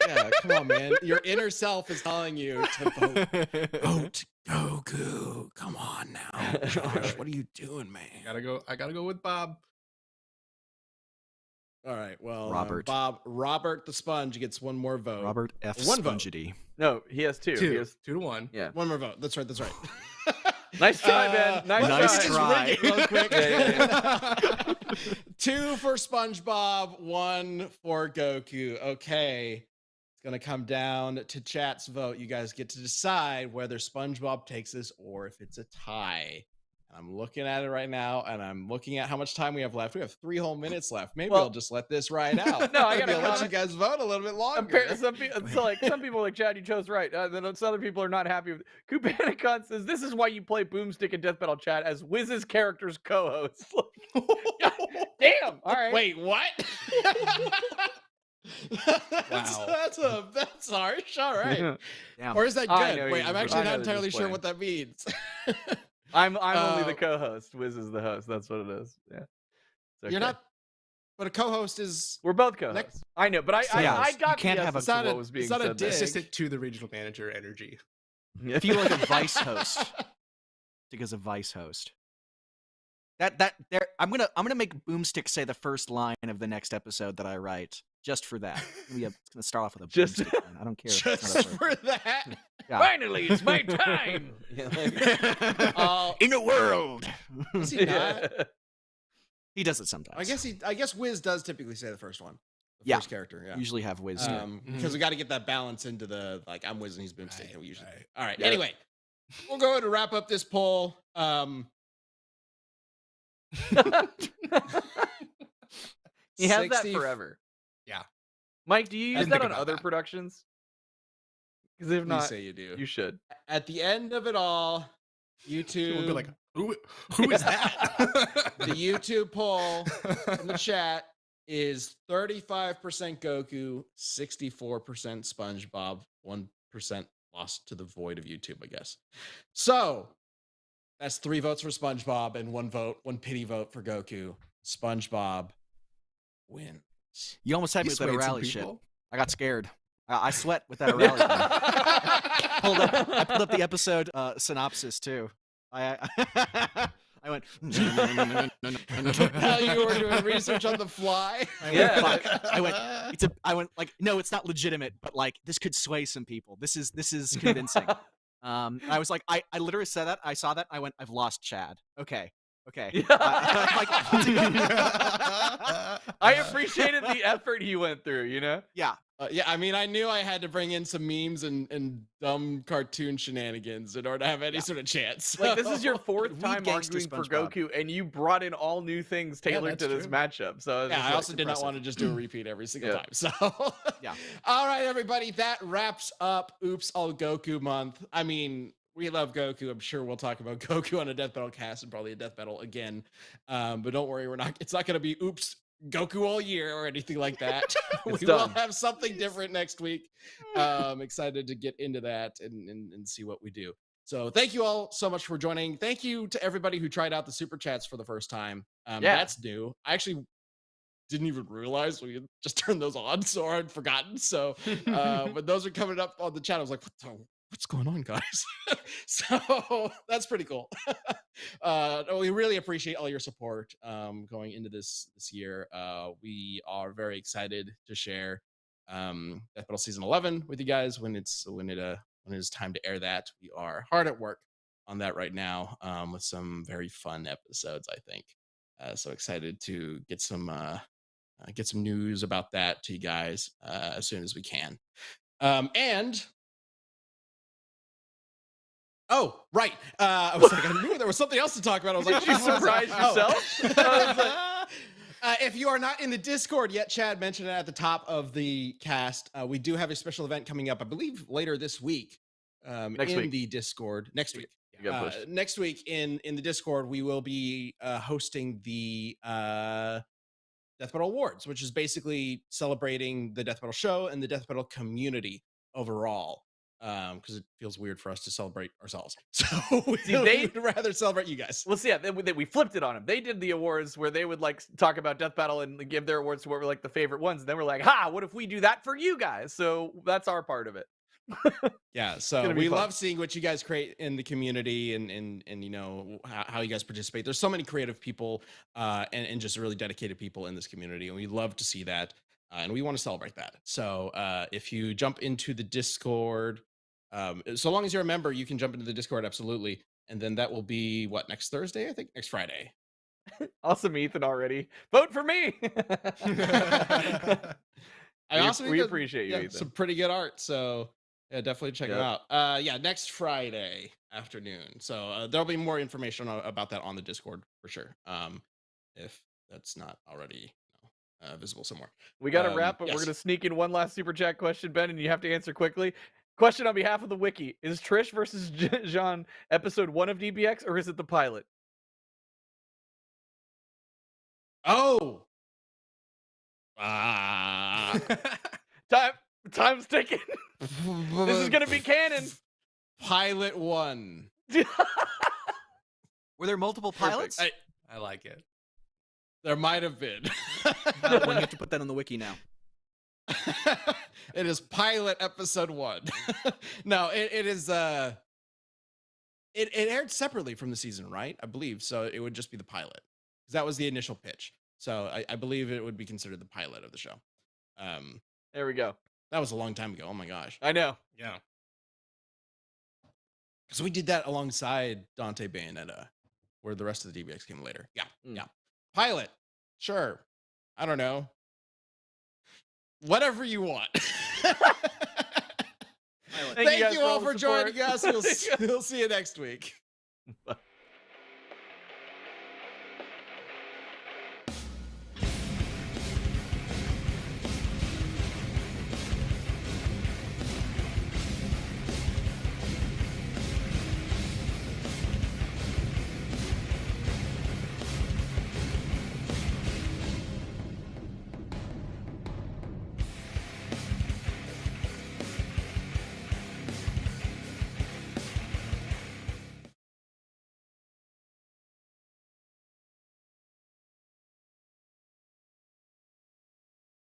Yeah, come on, man. Your inner self is telling you to vote Goku. Come on now, Josh. What are you doing, man? I gotta go with Bob. All right. Well, Robert. Robert the Sponge gets one more vote. Robert F. One vote. Spongedy. No, he has two. He Two has, to one. yeah. One more vote. That's right. Nice try, Ben. Nice Just try. rig it real quick. Yeah. 2 for SpongeBob, 1 for Goku. Okay. It's going to come down to chat's vote. You guys get to decide whether SpongeBob takes this or if it's a tie. I'm looking at it right now, and I'm looking at how much time we have left. We have 3 whole minutes left. Maybe I'll just let this ride out. No, I Maybe gotta I'll let you comment. guys vote a little bit longer. Some people are like, Chad, you chose right. Then some other people are not happy with it. Kupanicon says, this is why you play Boomstick and Death Battle Chad as Wiz's character's co-host. Damn. All right. Wait, what? Wow. That's harsh. All right. Damn. Or is that I good? know Wait, you're I'm just- actually I know not they're entirely just sure playing. what that means. I'm only the co-host. Wiz is the host. That's what it is. Yeah. It's You're okay. not, but a co-host is. We're both co-hosts. I know, but I Yeah, got you can't the have a- essence It's not of a- what was being it's not a said there. dig. Assistant to the regional manager energy. Feel like a vice host. Because a vice host. I'm gonna make Boomstick say the first line of the next episode that I write just for that. It's gonna start off with a Just- Boomstick line. I don't care. if it's Just not a for that. Yeah. Finally, it's my time. Yeah, like- In a world. Is he not? He does it sometimes. I guess Wiz does typically say the first one. The Yeah. first character. Yeah. Usually have wisdom. Because we got to get that balance into the I'm Wiz and he's Boomstick. Right, and we usually. right. All right. Yeah. Anyway, we'll go ahead and wrap up this poll. He has that 60 forever. Yeah. Mike, do you I use didn't that think on about other that. productions? Because if Please not, say you do. you should. At the end of it all, YouTube People will be like, who is that? the YouTube poll in the chat is 35% Goku, 64% SpongeBob, 1% lost to the void of YouTube, I guess. So that's 3 votes for SpongeBob and 1 pity vote for Goku. SpongeBob wins. You almost had He me with that swayed some O'Reilly shit. people. I got scared. I sweat with that O'Reilly thing. I pulled up the episode synopsis too. I went. Now you were doing research on the fly. Yeah. Fuck. I went like, no, it's not legitimate, but like this could sway some people. This is convincing. I was like, I literally said that. I saw that. I went, I've lost Chad. Okay. I appreciated the effort he went through, Yeah. Yeah, I mean, I knew I had to bring in some memes and dumb cartoon shenanigans in order to have any sort of chance. Like, this is your 4th We time gangster arguing for SpongeBob. Goku, and you brought in all new things tailored to that's this true. matchup. So Yeah, I also did not want to just do a repeat every single Yeah. time. So, Yeah. All right, everybody, that wraps up Oops All Goku Month. I mean, we love Goku. I'm sure we'll talk about Goku on a Death Battle cast and probably a Death Battle again. But don't worry, it's not going to be Oops Goku all year or anything like that. We It's will done. have something different next week. Excited to get into that and see what we do. So thank you all so much for joining. Thank you to everybody who tried out the super chats for the first time. Yeah. That's new. I actually didn't even realize we had just turned those on, so I'd forgotten. So when those are coming up on the chat, I was like, what's going on, guys? So that's pretty cool. We really appreciate all your support going into this year. We are very excited to share Death Battle Season 11 with you guys when it is time to air that. We are hard at work on that right now with some very fun episodes, I think. So excited to get some news about that to you guys as soon as we can. Oh, right. I was like, I knew there was something else to talk about. I was like, Did you surprise yourself? I was If you are not in the Discord yet, Chad mentioned it at the top of the cast. We do have a special event coming up, I believe, later this week. Next in week. the Discord next week. You got pushed. Next week in the Discord, we will be hosting the Death Metal Awards, which is basically celebrating the Death Metal show and the Death Metal community overall. Because it feels weird for us to celebrate ourselves, so See, they- would rather celebrate you guys. Well, see, yeah, we flipped it on them. They did the awards where they would like talk about Death Battle and give their awards to what were like the favorite ones. And then we're like, ha, what if we do that for you guys? So that's our part of it. Yeah, so gonna be we fun. love seeing what you guys create in the community and you know how you guys participate. There's so many creative people and just really dedicated people in this community, and we love to see that, and we want to celebrate that. So if you jump into the Discord, so long as you're a member, you can jump into the Discord, absolutely. And then that will be what, next Thursday? I think next Friday. Awesome, Ethan already. Vote for me. We appreciate you, Ethan. some pretty good art. So yeah, definitely check it Yep. out. Yeah, next Friday afternoon. So there'll be more information about that on the Discord for sure. If that's not already visible somewhere. We got to wrap, but yes. we're going to sneak in one last super chat question, Ben, and you have to answer quickly. Question on behalf of the wiki: is Trish versus Jean episode 1 of DBX, or is it the pilot? Oh. Time's ticking. This is gonna be canon. Pilot 1. Were there multiple pilots? I like it. There might have been. When you have to put that on the wiki now. It is pilot episode 1. No, it is it aired separately from the season, right? I believe so. It would just be the pilot, because that was the initial pitch. So I believe it would be considered the pilot of the show. There we go. That was a long time ago. Oh my gosh. I know. Yeah. So we did that alongside Dante Bayonetta, where the rest of the DBX came later. Yeah, Mm. yeah. Pilot, sure. I don't know. Whatever you want. Thank you guys you for all all the for joining support. us. We'll see you next week. Bye.